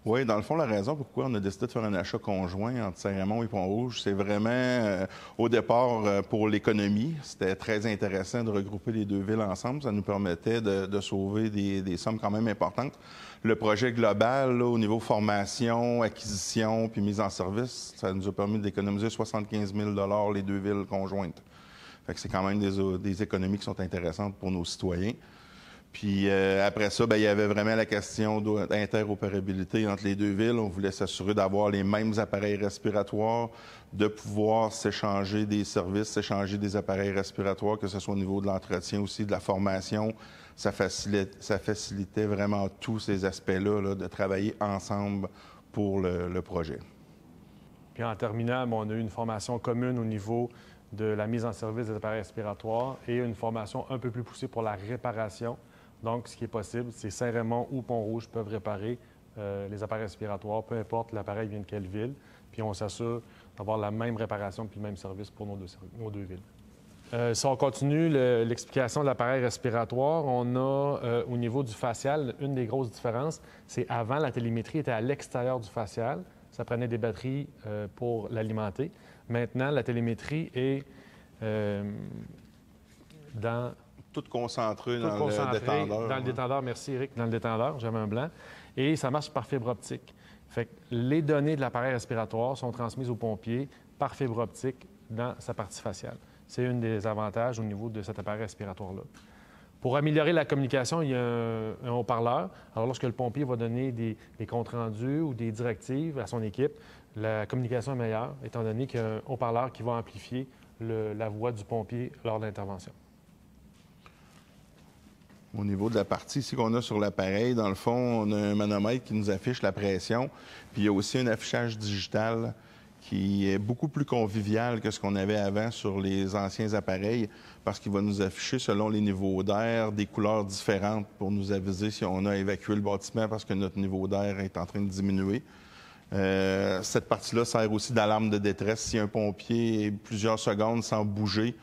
Oui, dans le fond, la raison pourquoi on a décidé de faire un achat conjoint entre Saint-Raymond et Pont-Rouge, c'est vraiment, au départ, pour l'économie. C'était très intéressant de regrouper les deux villes ensemble. Ça nous permettait de sauver des sommes quand même importantes. Le projet global, là, au niveau formation, acquisition puis mise en service, ça nous a permis d'économiser 75 000 $ les deux villes conjointes. Fait que c'est quand même des économies qui sont intéressantes pour nos citoyens. Puis après ça, bien, il y avait vraiment la question d'interopérabilité entre les deux villes. On voulait s'assurer d'avoir les mêmes appareils respiratoires, de pouvoir s'échanger des services, s'échanger des appareils respiratoires, que ce soit au niveau de l'entretien aussi, de la formation. Ça facilitait vraiment tous ces aspects-là, là, de travailler ensemble pour le projet. Puis en terminant, on a eu une formation commune au niveau de la mise en service des appareils respiratoires et une formation un peu plus poussée pour la réparation. Donc, ce qui est possible, c'est Saint-Raymond ou Pont-Rouge peuvent réparer les appareils respiratoires, peu importe l'appareil vient de quelle ville. Puis on s'assure d'avoir la même réparation puis le même service pour nos deux villes. Si on continue l'explication de l'appareil respiratoire, on a au niveau du facial, une des grosses différences, c'est avant, la télémétrie était à l'extérieur du facial. Ça prenait des batteries pour l'alimenter. Maintenant, la télémétrie est dans... Tout concentré dans le détendeur. Dans le détendeur, merci Eric, dans le détendeur, j'avais un blanc. Et ça marche par fibre optique. Fait que les données de l'appareil respiratoire sont transmises aux pompiers par fibre optique dans sa partie faciale. C'est un des avantages au niveau de cet appareil respiratoire-là. Pour améliorer la communication, il y a un haut-parleur. Alors, lorsque le pompier va donner des comptes rendus ou des directives à son équipe, la communication est meilleure, étant donné qu'il y a un haut-parleur qui va amplifier la voix du pompier lors de l'intervention. Au niveau de la partie ici qu'on a sur l'appareil, dans le fond, on a un manomètre qui nous affiche la pression, puis il y a aussi un affichage digital qui est beaucoup plus convivial que ce qu'on avait avant sur les anciens appareils, parce qu'il va nous afficher selon les niveaux d'air des couleurs différentes pour nous aviser si on a évacué le bâtiment parce que notre niveau d'air est en train de diminuer. Cette partie-là sert aussi d'alarme de détresse. Si un pompier est plusieurs secondes sans bouger,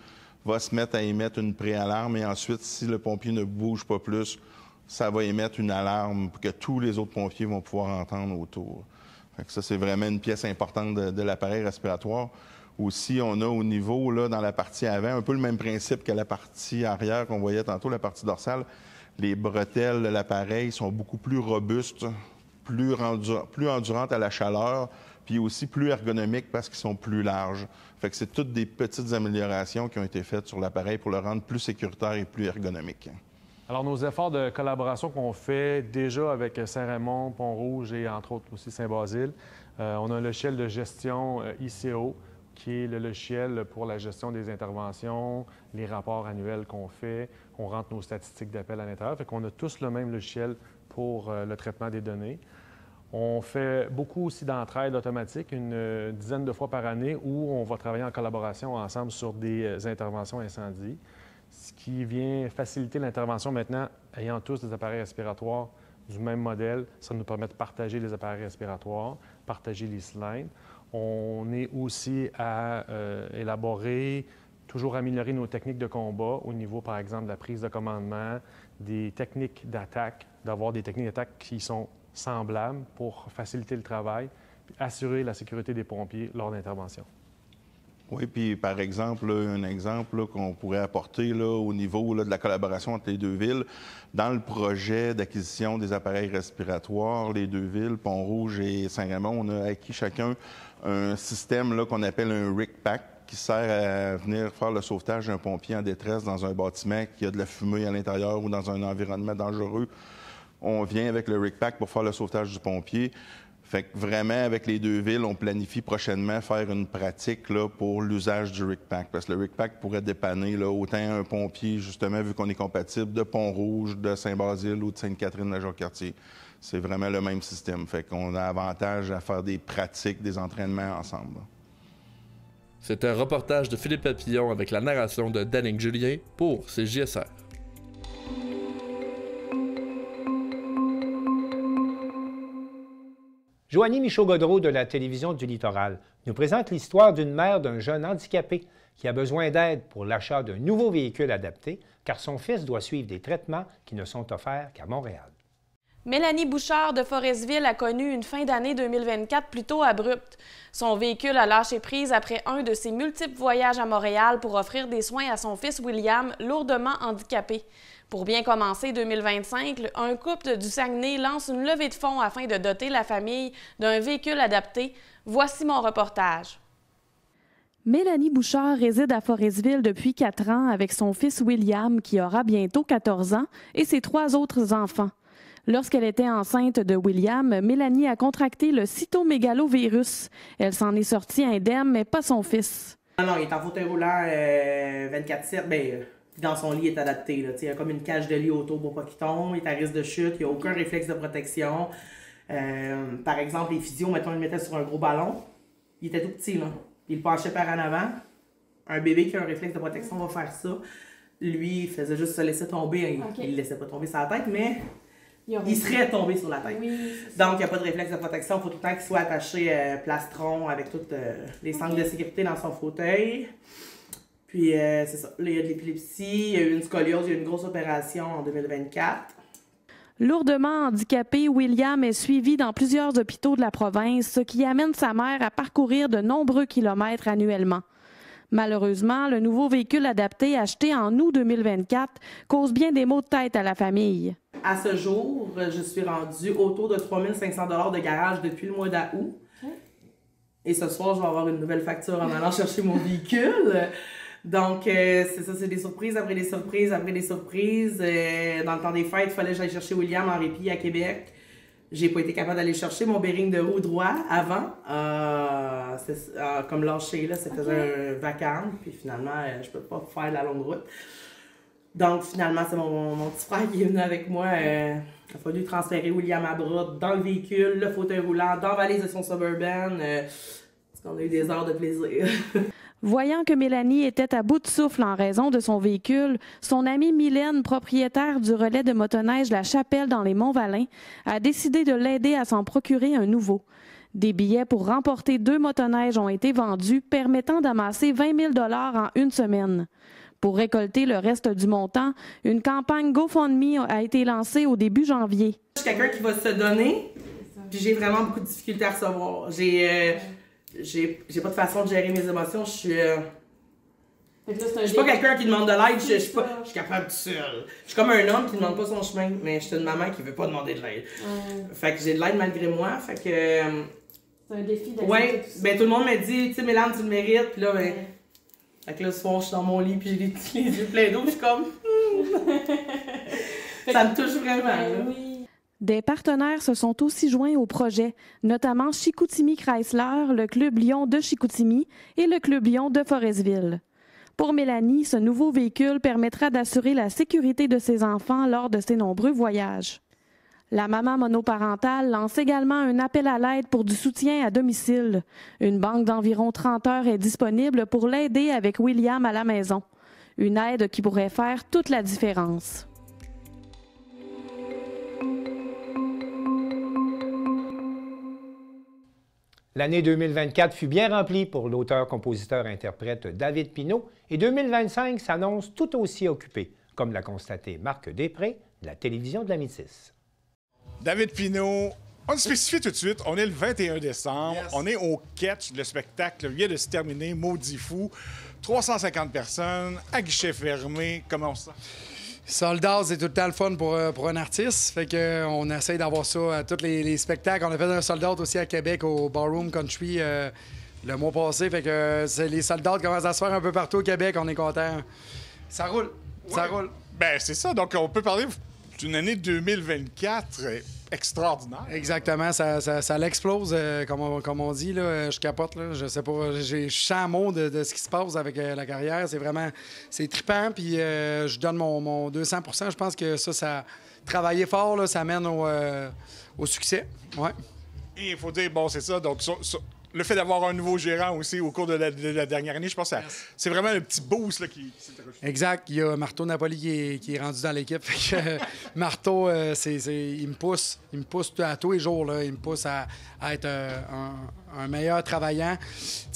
va se mettre à émettre une préalarme et ensuite, si le pompier ne bouge pas plus, ça va émettre une alarme que tous les autres pompiers vont pouvoir entendre autour. Fait que ça, c'est vraiment une pièce importante de l'appareil respiratoire. Aussi, on a au niveau, là, dans la partie avant, un peu le même principe que la partie arrière qu'on voyait tantôt, la partie dorsale. Les bretelles de l'appareil sont beaucoup plus robustes, plus endurantes à la chaleur, puis aussi plus ergonomiques parce qu'ils sont plus larges. Fait que c'est toutes des petites améliorations qui ont été faites sur l'appareil pour le rendre plus sécuritaire et plus ergonomique. Alors, nos efforts de collaboration qu'on fait déjà avec Saint-Raymond, Pont-Rouge et entre autres aussi Saint-Basile, on a un logiciel de gestion ICO qui est le logiciel pour la gestion des interventions, les rapports annuels qu'on fait, on rentre nos statistiques d'appel à l'intérieur. Fait qu'on a tous le même logiciel pour le traitement des données. On fait beaucoup aussi d'entraide automatique, une dizaine de fois par année, où on va travailler en collaboration ensemble sur des interventions incendies, ce qui vient faciliter l'intervention maintenant, ayant tous des appareils respiratoires du même modèle. Ça nous permet de partager les appareils respiratoires, partager les cylindres. On est aussi à élaborer, toujours améliorer nos techniques de combat au niveau, par exemple, de la prise de commandement, des techniques d'attaque, d'avoir des techniques d'attaque qui sont semblables pour faciliter le travail, puis assurer la sécurité des pompiers lors d'intervention. Oui, puis par exemple, un exemple qu'on pourrait apporter là, au niveau là, de la collaboration entre les deux villes, dans le projet d'acquisition des appareils respiratoires, les deux villes, Pont-Rouge et Saint-Raymond, on a acquis chacun un système là, qu'on appelle un RIC-PAC qui sert à venir faire le sauvetage d'un pompier en détresse dans un bâtiment qui a de la fumée à l'intérieur ou dans un environnement dangereux. On vient avec le RIC-PAC pour faire le sauvetage du pompier. Fait que vraiment, avec les deux villes, on planifie prochainement faire une pratique là, pour l'usage du RIC-PAC. Parce que le RIC-PAC pourrait dépanner là, autant un pompier, justement, vu qu'on est compatible, de Pont-Rouge, de Saint-Basile ou de Sainte-Catherine-la-Jacques-Cartier. C'est vraiment le même système. Fait qu'on a avantage à faire des pratiques, des entraînements ensemble. C'est un reportage de Philippe Papillon avec la narration de Danick Julien pour CJSR. Joanie Michaud-Gaudreault de la Télévision du Littoral nous présente l'histoire d'une mère d'un jeune handicapé qui a besoin d'aide pour l'achat d'un nouveau véhicule adapté car son fils doit suivre des traitements qui ne sont offerts qu'à Montréal. Mélanie Bouchard de Forestville a connu une fin d'année 2024 plutôt abrupte. Son véhicule a lâché prise après un de ses multiples voyages à Montréal pour offrir des soins à son fils William, lourdement handicapé. Pour bien commencer 2025, un couple du Saguenay lance une levée de fonds afin de doter la famille d'un véhicule adapté. Voici mon reportage. Mélanie Bouchard réside à Forestville depuis 4 ans avec son fils William, qui aura bientôt 14 ans, et ses 3 autres enfants. Lorsqu'elle était enceinte de William, Mélanie a contracté le cytomégalovirus. Elle s'en est sortie indemne, mais pas son fils. Non, il est en fauteuil roulant 24/7. Bien, dans son lit, il est adapté. Là. Il y a comme une cage de lit autour pour pas qu'il tombe. Il est à risque de chute. Il n'y a aucun réflexe de protection. Par exemple, les physios, mettons, ils le mettaient sur un gros ballon. Il était tout petit, là. Il penchait par en avant. Un bébé qui a un réflexe de protection va faire ça. Lui, il faisait juste se laisser tomber. Il ne laissait pas tomber sur la tête, mais il serait tombé sur la tête. Oui, donc, il n'y a pas de réflexe de protection. Il faut tout le temps qu'il soit attaché plastron avec toutes les sangles de sécurité dans son fauteuil. Puis, c'est ça. Là, il y a de l'épilepsie, il y a eu une scoliose, il y a eu une grosse opération en 2024. Lourdement handicapé, William est suivi dans plusieurs hôpitaux de la province, ce qui amène sa mère à parcourir de nombreux kilomètres annuellement. Malheureusement, le nouveau véhicule adapté acheté en août 2024 cause bien des maux de tête à la famille. À ce jour, je suis rendue autour de 3 500 $ de garage depuis le mois d'août. Et ce soir, je vais avoir une nouvelle facture en allant chercher mon véhicule. Donc, c'est ça, c'est des surprises après des surprises après des surprises. Dans le temps des fêtes, il fallait que j'aille chercher William en répit à Québec. J'ai pas été capable d'aller chercher mon bearing de roue droit avant. Comme lâché, là, ça faisait un vacarme. Puis finalement, je peux pas faire la longue route. Donc, finalement, c'est mon petit frère qui est venu avec moi. Il a fallu transférer William à bras dans le véhicule, le fauteuil roulant, dans la valise de son Suburban. Parce qu'on a eu des heures de plaisir. Voyant que Mélanie était à bout de souffle en raison de son véhicule, son amie Mylène, propriétaire du relais de motoneige La Chapelle dans les Monts-Valin, a décidé de l'aider à s'en procurer un nouveau. Des billets pour remporter 2 motoneiges ont été vendus, permettant d'amasser 20 000 $ en une semaine. Pour récolter le reste du montant, une campagne GoFundMe a été lancée au début janvier. Je suis quelqu'un qui va se donner, puis j'ai vraiment beaucoup de difficultés à recevoir. J'ai pas de façon de gérer mes émotions. Je suis pas quelqu'un qui demande de l'aide, je suis capable tout seul. Je suis comme un homme qui ne demande pas son chemin, mais je suis une maman qui veut pas demander de l'aide. Fait que j'ai de l'aide malgré moi, fait que... c'est un défi d'accepter ouais, tout ça. Ben tout le monde m'a dit, tu sais, Mélane, tu le mérites, puis là, ben... Fait que là, ce soir, je suis dans mon lit, puis j'ai les yeux pleins d'eau, je suis comme... Ça me touche vraiment, là. Des partenaires se sont aussi joints au projet, notamment Chicoutimi Chrysler, le Club Lion de Chicoutimi et le Club Lion de Forestville. Pour Mélanie, ce nouveau véhicule permettra d'assurer la sécurité de ses enfants lors de ses nombreux voyages. La maman monoparentale lance également un appel à l'aide pour du soutien à domicile. Une banque d'environ 30 heures est disponible pour l'aider avec William à la maison. Une aide qui pourrait faire toute la différence. L'année 2024 fut bien remplie pour l'auteur-compositeur-interprète David Pinault et 2025 s'annonce tout aussi occupé, comme l'a constaté Marc Després de la Télévision de la Métis. David Pinault, on spécifie tout de suite, on est le 21 décembre, on est au Catch, le spectacle vient de se terminer, Maudit Fou, 350 personnes, à guichet fermé, comment on se sent? Sold out, c'est tout le temps le fun pour un artiste. Fait que on essaye d'avoir ça à tous les spectacles. On a fait un sold out aussi à Québec au Ballroom Country le mois passé. Fait que les sold out commencent à se faire un peu partout au Québec. On est content. Ça roule. Ouais. Ça roule. Ben c'est ça. Donc on peut parler d'une année 2024 extraordinaire. Exactement. Ça l'explose, comme on dit. Là. Je capote. Là. Je sais pas. Je suis en mot de ce qui se passe avec la carrière. C'est vraiment... C'est trippant. Puis je donne mon 200 %. Je pense que ça travailler fort, là, ça mène au succès. Ouais. Et il faut dire, bon, c'est ça. Donc, le fait d'avoir un nouveau gérant aussi au cours de la dernière année, je pense que c'est vraiment un petit boost là, qui s'est rajouté. Exact. Il y a Marteau Napoli qui est rendu dans l'équipe. Marteau, il me pousse. Il me pousse à tous les jours. Là. Il me pousse à être un meilleur travaillant.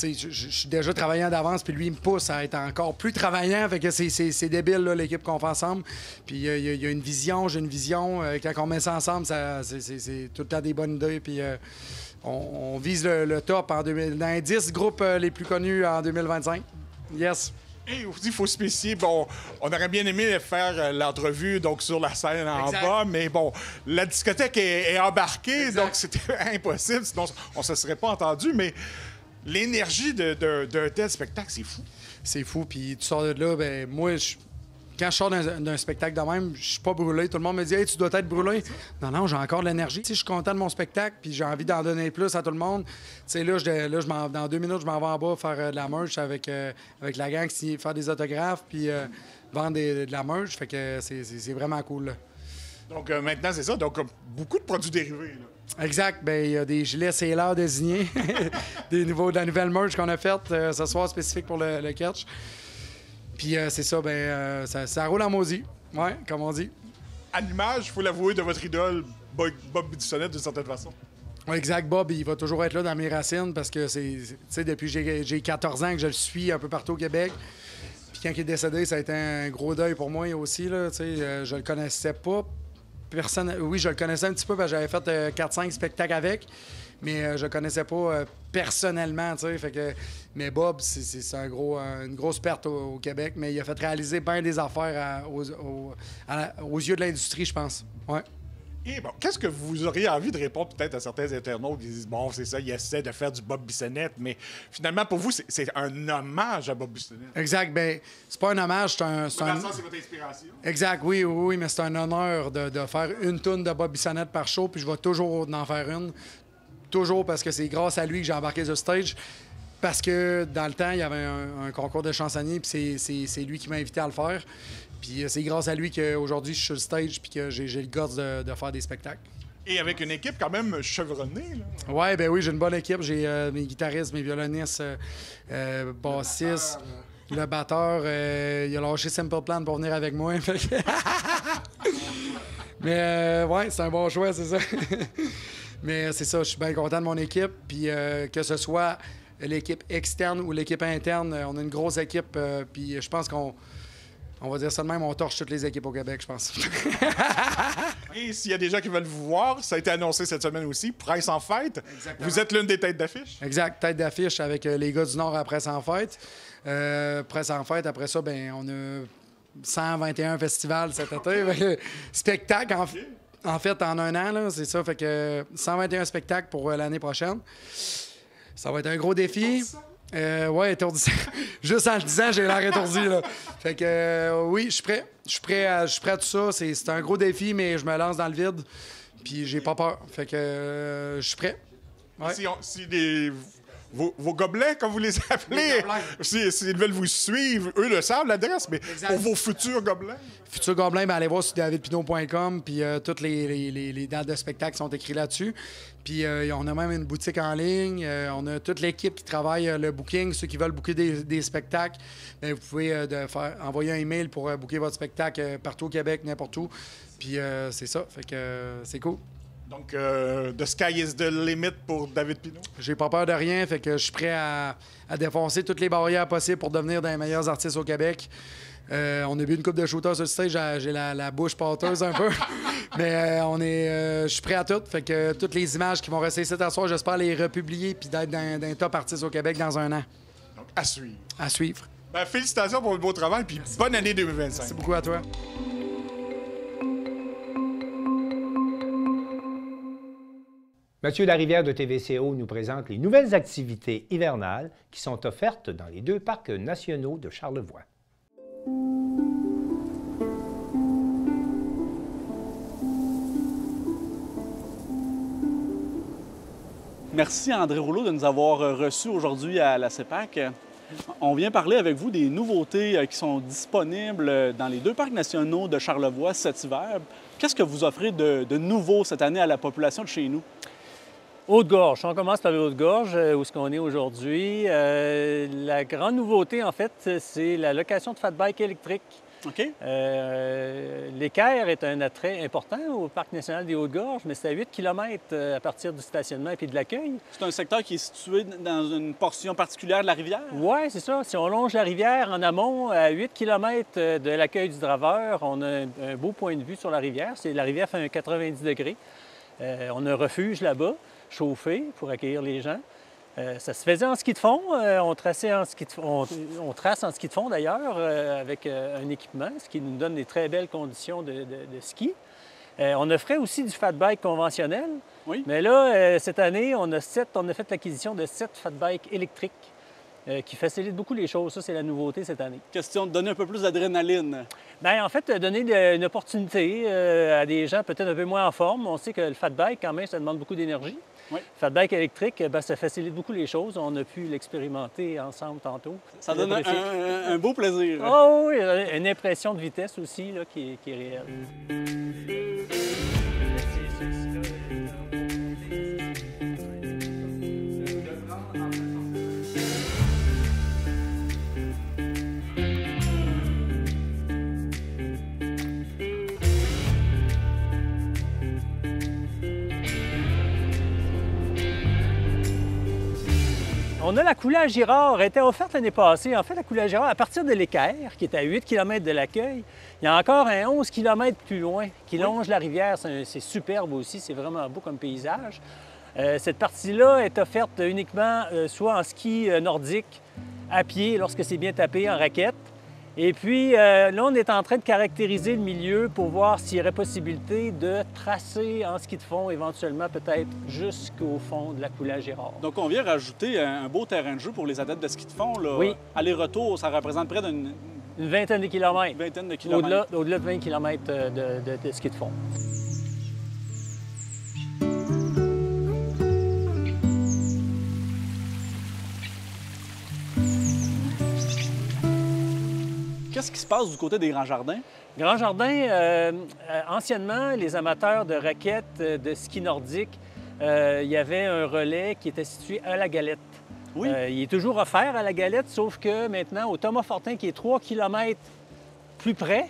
Je suis déjà travaillant d'avance, puis lui, il me pousse à être encore plus travaillant. Fait que c'est débile, là, l'équipe qu'on fait ensemble. Puis il y a une vision, j'ai une vision. Quand on met ça ensemble, c'est tout le temps des bonnes idées. Puis on vise le top dans les 10 groupes les plus connus en 2025. Yes! Et aussi, il faut spécifier, bon, on aurait bien aimé faire l'entrevue donc sur la scène en bas, mais bon, la discothèque est embarquée, donc c'était impossible, sinon on ne se serait pas entendu, mais l'énergie d'un tel spectacle, c'est fou. C'est fou, puis tu sors de là, ben moi, quand je sors d'un spectacle de même, je suis pas brûlé. Tout le monde me dit « Hey, tu dois être brûlé. » Non, j'ai encore de l'énergie. Je suis content de mon spectacle, puis j'ai envie d'en donner plus à tout le monde. Dans 2 minutes, je m'en vais en bas faire de la merch avec la gang, faire des autographes, puis vendre de la merch. Fait que c'est vraiment cool. Là. Donc maintenant, c'est ça. Donc beaucoup de produits dérivés. Là. Exact. Bien, il y a des gilets Sailor désignés, de la nouvelle merch qu'on a faite ce soir spécifique pour le catch. Puis c'est ça, ça roule en maudit, ouais, comme on dit. À l'image, il faut l'avouer, de votre idole, Bob Bissonnette, d'une certaine façon. Ouais, exact, Bob, il va toujours être là dans mes racines parce que depuis que j'ai 14 ans que je le suis un peu partout au Québec. Puis quand il est décédé, ça a été un gros deuil pour moi aussi, là, je le connaissais pas. Oui, je le connaissais un petit peu parce que j'avais fait 4-5 spectacles avec. Mais je le connaissais pas personnellement, tu sais. Fait que, mais Bob, c'est une grosse perte au Québec, mais il a fait réaliser bien des affaires aux yeux de l'industrie, je pense. Ouais. Et bon, qu'est-ce que vous auriez envie de répondre peut-être à certains internautes qui disent « Bon, c'est ça, il essaie de faire du Bob Bissonnette », mais finalement, pour vous, c'est un hommage à Bob Bissonnette. Exact. Ben, c'est pas un hommage, c'est dans le sens, c'est votre inspiration. Exact, oui, mais c'est un honneur de faire une toune de Bob Bissonnette par show, puis je vais toujours en faire une. Toujours parce que c'est grâce à lui que j'ai embarqué sur stage. Parce que dans le temps, il y avait un concours de chansonniers, puis c'est lui qui m'a invité à le faire. Puis c'est grâce à lui qu'aujourd'hui, je suis sur le stage, puis que j'ai le guts de faire des spectacles. Et avec une équipe quand même chevronnée, là. Ouais, ben oui, j'ai une bonne équipe. J'ai mes guitaristes, mes violonistes, bassistes, le batteur. Il a lâché Simple Plan pour venir avec moi. Mais ouais, c'est un bon choix, c'est ça. Mais c'est ça, je suis bien content de mon équipe. Puis que ce soit l'équipe externe ou l'équipe interne, on a une grosse équipe. Puis je pense qu'on va dire ça de même, on torche toutes les équipes au Québec, je pense. Et s'il y a des gens qui veulent vous voir, ça a été annoncé cette semaine aussi, Presse en fête. Exactement. Vous êtes l'une des têtes d'affiche. Exact, tête d'affiche avec les gars du Nord à Presse en fête. Presse en fête, après ça, ben on a 121 festivals cet été. Spectacle, en fait, en un an, là, c'est ça. Fait que 121 spectacles pour l'année prochaine. Ça va être un gros défi. Ouais, étourdissant. Juste en le disant, j'ai l'air étourdi, là. Fait que oui, je suis prêt. Je suis prêt à tout ça. C'est un gros défi, mais je me lance dans le vide. Puis j'ai pas peur. Fait que je suis prêt. Ouais. Vos gobelets, comme vous les appelez, s'ils veulent vous suivre, eux le savent, l'adresse, mais exact. Pour vos futurs gobelins. Futurs gobelins, ben, allez voir sur davidpinot.com, puis toutes les dates de spectacle sont écrites là-dessus. Puis on a même une boutique en ligne, on a toute l'équipe qui travaille le booking, ceux qui veulent booker des spectacles. Bien, vous pouvez envoyer un email pour booker votre spectacle partout au Québec, n'importe où. Puis c'est ça, fait que c'est cool. Donc, the sky is the limit pour David Pinot? J'ai pas peur de rien, fait que je suis prêt à défoncer toutes les barrières possibles pour devenir des meilleurs artistes au Québec. On a vu une coupe de shooters sur le stage, j'ai la bouche pâteuse un peu. Mais je suis prêt à tout. Fait que toutes les images qui vont rester ici à soir, j'espère les republier puis d'être d'un top artiste au Québec dans un an. Donc, à suivre. À suivre. Ben, félicitations pour le beau travail puis bonne année 2025. Merci beaucoup à toi. Mathieu Larivière de TVCO nous présente les nouvelles activités hivernales qui sont offertes dans les 2 parcs nationaux de Charlevoix. Merci André Rouleau de nous avoir reçus aujourd'hui à la CEPAC. On vient parler avec vous des nouveautés qui sont disponibles dans les 2 parcs nationaux de Charlevoix cet hiver. Qu'est-ce que vous offrez de nouveau cette année à la population de chez nous? Haute-Gorge. On commence par Haute-Gorge, où est-ce qu'on est aujourd'hui. La grande nouveauté, en fait, c'est la location de fat bike électrique. OK. L'Équerre est un attrait important au Parc national des Hautes-Gorges, mais c'est à 8 km à partir du stationnement et puis de l'accueil. C'est un secteur qui est situé dans une portion particulière de la rivière? Oui, c'est ça. Si on longe la rivière en amont, à 8 km de l'accueil du draveur, on a un beau point de vue sur la rivière. La rivière fait un 90 degrés. On a un refuge là-bas, chauffé pour accueillir les gens. Ça se faisait en ski de fond. On trace en ski de fond d'ailleurs avec un équipement, ce qui nous donne des très belles conditions de ski. On offrait aussi du fat bike conventionnel. Oui. Mais là, cette année, on a fait l'acquisition de 7 fat bikes électriques qui facilitent beaucoup les choses. Ça, c'est la nouveauté cette année. Question de donner un peu plus d'adrénaline. Bien, en fait, donner une opportunité à des gens peut-être un peu moins en forme. On sait que le fat bike, quand même, ça demande beaucoup d'énergie. Oui. Fat bike électrique, bien, ça facilite beaucoup les choses. On a pu l'expérimenter ensemble tantôt. Ça donne un beau plaisir. Oh oui, une impression de vitesse aussi là, qui est réelle. On a la coulée à Girard, elle était offerte l'année passée. En fait, la coulée à Girard, à partir de l'Équerre, qui est à 8 km de l'accueil, il y a encore un 11 km plus loin qui longe la rivière. C'est superbe aussi, c'est vraiment beau comme paysage. Cette partie-là est offerte uniquement soit en ski nordique, à pied, lorsque c'est bien tapé, en raquette. Et puis, là, on est en train de caractériser le milieu pour voir s'il y aurait possibilité de tracer en ski de fond, éventuellement peut-être jusqu'au fond de la coulée à Girard. Donc, on vient rajouter un beau terrain de jeu pour les adeptes de ski de fond. Là. Oui. Aller-retour, ça représente près d'une vingtaine de kilomètres. Une vingtaine de kilomètres. Au-delà de 20 km de ski de fond. Qu'est-ce qui se passe du côté des Grands Jardins? Grands Jardins, anciennement, les amateurs de raquettes, de ski nordique, il y avait un relais qui était situé à la Galette. Oui. Il est toujours offert à la Galette, sauf que maintenant, au Thomas Fortin, qui est 3 km plus près,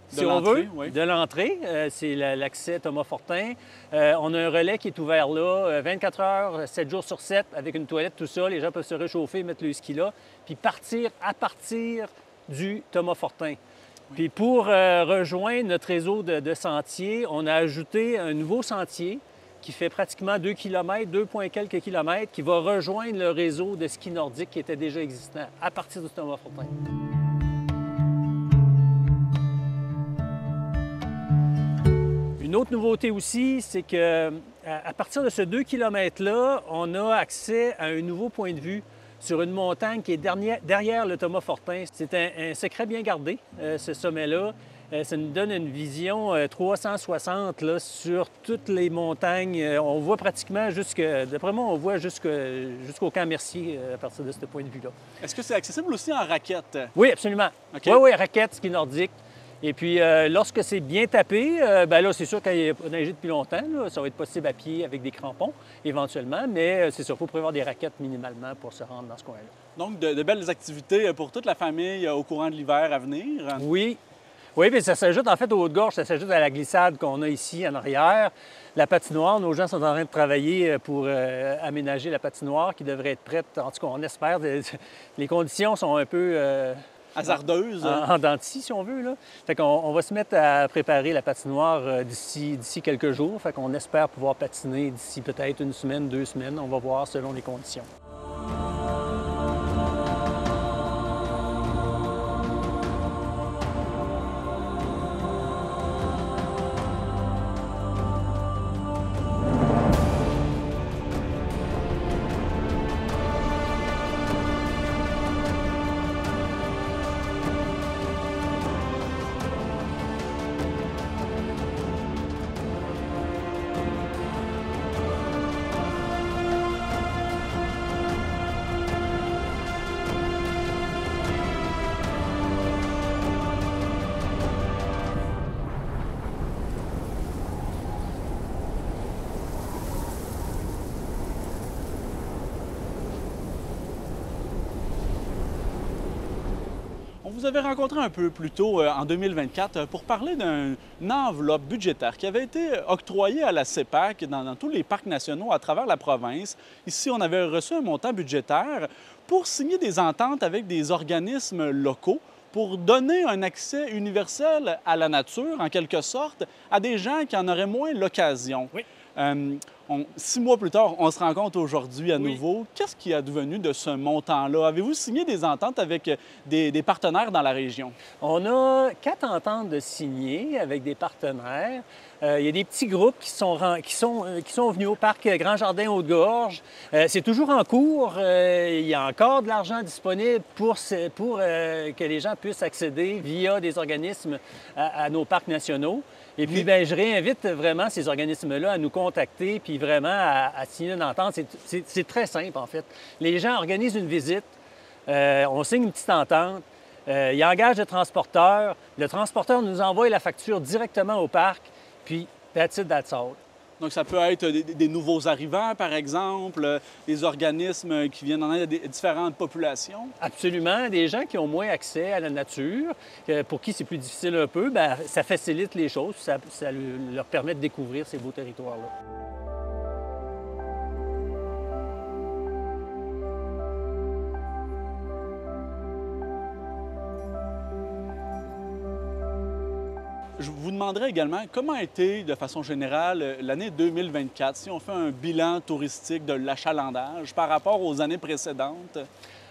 si on veut, de l'entrée, c'est l'accès Thomas Fortin. On a un relais qui est ouvert là, 24 heures, 7 jours sur 7, avec une toilette, tout ça. Les gens peuvent se réchauffer, mettre le ski là, puis partir à partir du Thomas Fortin. Puis pour rejoindre notre réseau de sentiers, on a ajouté un nouveau sentier qui fait pratiquement 2 km, 2 points quelques kilomètres, qui va rejoindre le réseau de ski nordique qui était déjà existant à partir du Thomas Fortin. Une autre nouveauté aussi, c'est que à partir de ce 2 km-là, on a accès à un nouveau point de vue sur une montagne qui est derrière le Thomas Fortin. C'est un secret bien gardé, ce sommet-là. Ça nous donne une vision 360 là, sur toutes les montagnes. On voit pratiquement d'après moi, on voit jusqu'au camp Mercier à partir de ce point de vue-là. Est-ce que c'est accessible aussi en raquette? Oui, absolument. Okay. Oui, raquette, ski nordique. Et puis, lorsque c'est bien tapé, bien là, c'est sûr qu'il n'y a pas neigé depuis longtemps, là, ça va être possible à pied avec des crampons, éventuellement, mais c'est sûr, il faut prévoir des raquettes minimalement pour se rendre dans ce coin-là. Donc, de belles activités pour toute la famille au courant de l'hiver à venir. Oui. Oui, puis ça s'ajoute en fait aux Hautes-Gorges, ça s'ajoute à la glissade qu'on a ici en arrière. La patinoire, nos gens sont en train de travailler pour aménager la patinoire qui devrait être prête. En tout cas, on espère. Les conditions sont un peu... hasardeuse. En dents de scie, si on veut. Là. Fait qu'on va se mettre à préparer la patinoire d'ici quelques jours. Fait qu'on espère pouvoir patiner d'ici peut-être 1 semaine, 2 semaines. On va voir selon les conditions. vous avez rencontré un peu plus tôt, en 2024, pour parler d'une enveloppe budgétaire qui avait été octroyée à la CEPAC dans tous les parcs nationaux à travers la province. Ici, on avait reçu un montant budgétaire pour signer des ententes avec des organismes locaux pour donner un accès universel à la nature, en quelque sorte, à des gens qui en auraient moins l'occasion. Oui. 6 mois plus tard, on se rencontre aujourd'hui à nouveau. Qu'est-ce qui est advenu de ce montant-là? Avez-vous signé des ententes avec des partenaires dans la région? On a 4 ententes de signer avec des partenaires. Il y a des petits groupes qui sont venus au parc Grand Jardin Haute-Gorge. C'est toujours en cours. Il y a encore de l'argent disponible pour que les gens puissent accéder via des organismes à nos parcs nationaux. Et puis, bien, je réinvite vraiment ces organismes-là à nous contacter puis vraiment à signer une entente. C'est très simple, en fait. Les gens organisent une visite, on signe une petite entente, ils engagent le transporteur nous envoie la facture directement au parc, puis that's it, that's all. Donc, ça peut être des nouveaux arrivants, par exemple, des organismes qui viennent en aide à des différentes populations? Absolument. Des gens qui ont moins accès à la nature, pour qui c'est plus difficile un peu, bien, ça facilite les choses, ça leur permet de découvrir ces beaux territoires-là. Je vous demanderais également comment a été, de façon générale, l'année 2024, si on fait un bilan touristique de l'achalandage par rapport aux années précédentes?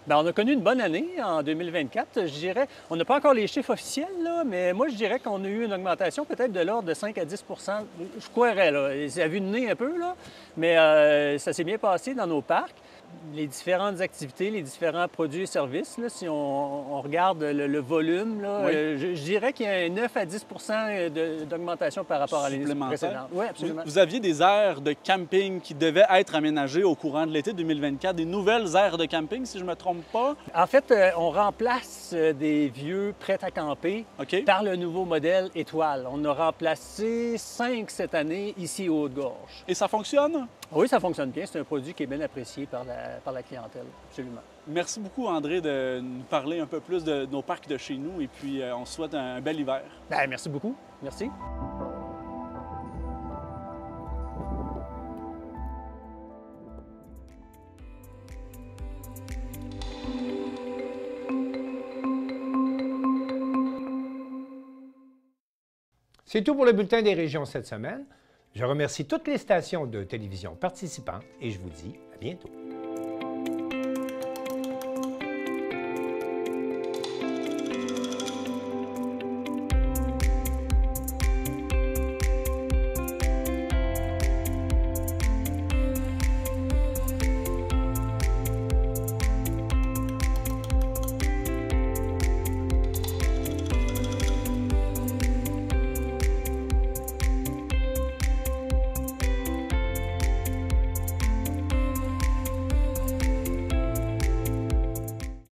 Bien, on a connu une bonne année en 2024. Je dirais, on n'a pas encore les chiffres officiels, là, mais moi, je dirais qu'on a eu une augmentation peut-être de l'ordre de 5 à 10 je croirais, là. Ça a vu de nez un peu, là, mais ça s'est bien passé dans nos parcs. Les différentes activités, les différents produits et services, là, si on regarde le volume, là, oui. Je dirais qu'il y a un 9 à 10 d'augmentation par rapport à l'année précédente. Oui, absolument. Vous aviez des aires de camping qui devaient être aménagées au courant de l'été 2024, des nouvelles aires de camping, si je ne me trompe pas? En fait, on remplace des vieux prêts à camper par le nouveau modèle Étoile. On a remplacé 5 cette année ici au Haute-Gorge. Et ça fonctionne? Oui, ça fonctionne bien. C'est un produit qui est bien apprécié par la clientèle, absolument. Merci beaucoup, André, de nous parler un peu plus de nos parcs de chez nous et puis on se souhaite un bel hiver. Bien, merci beaucoup. Merci. C'est tout pour le Bulletin des régions cette semaine. Je remercie toutes les stations de télévision participantes et je vous dis à bientôt.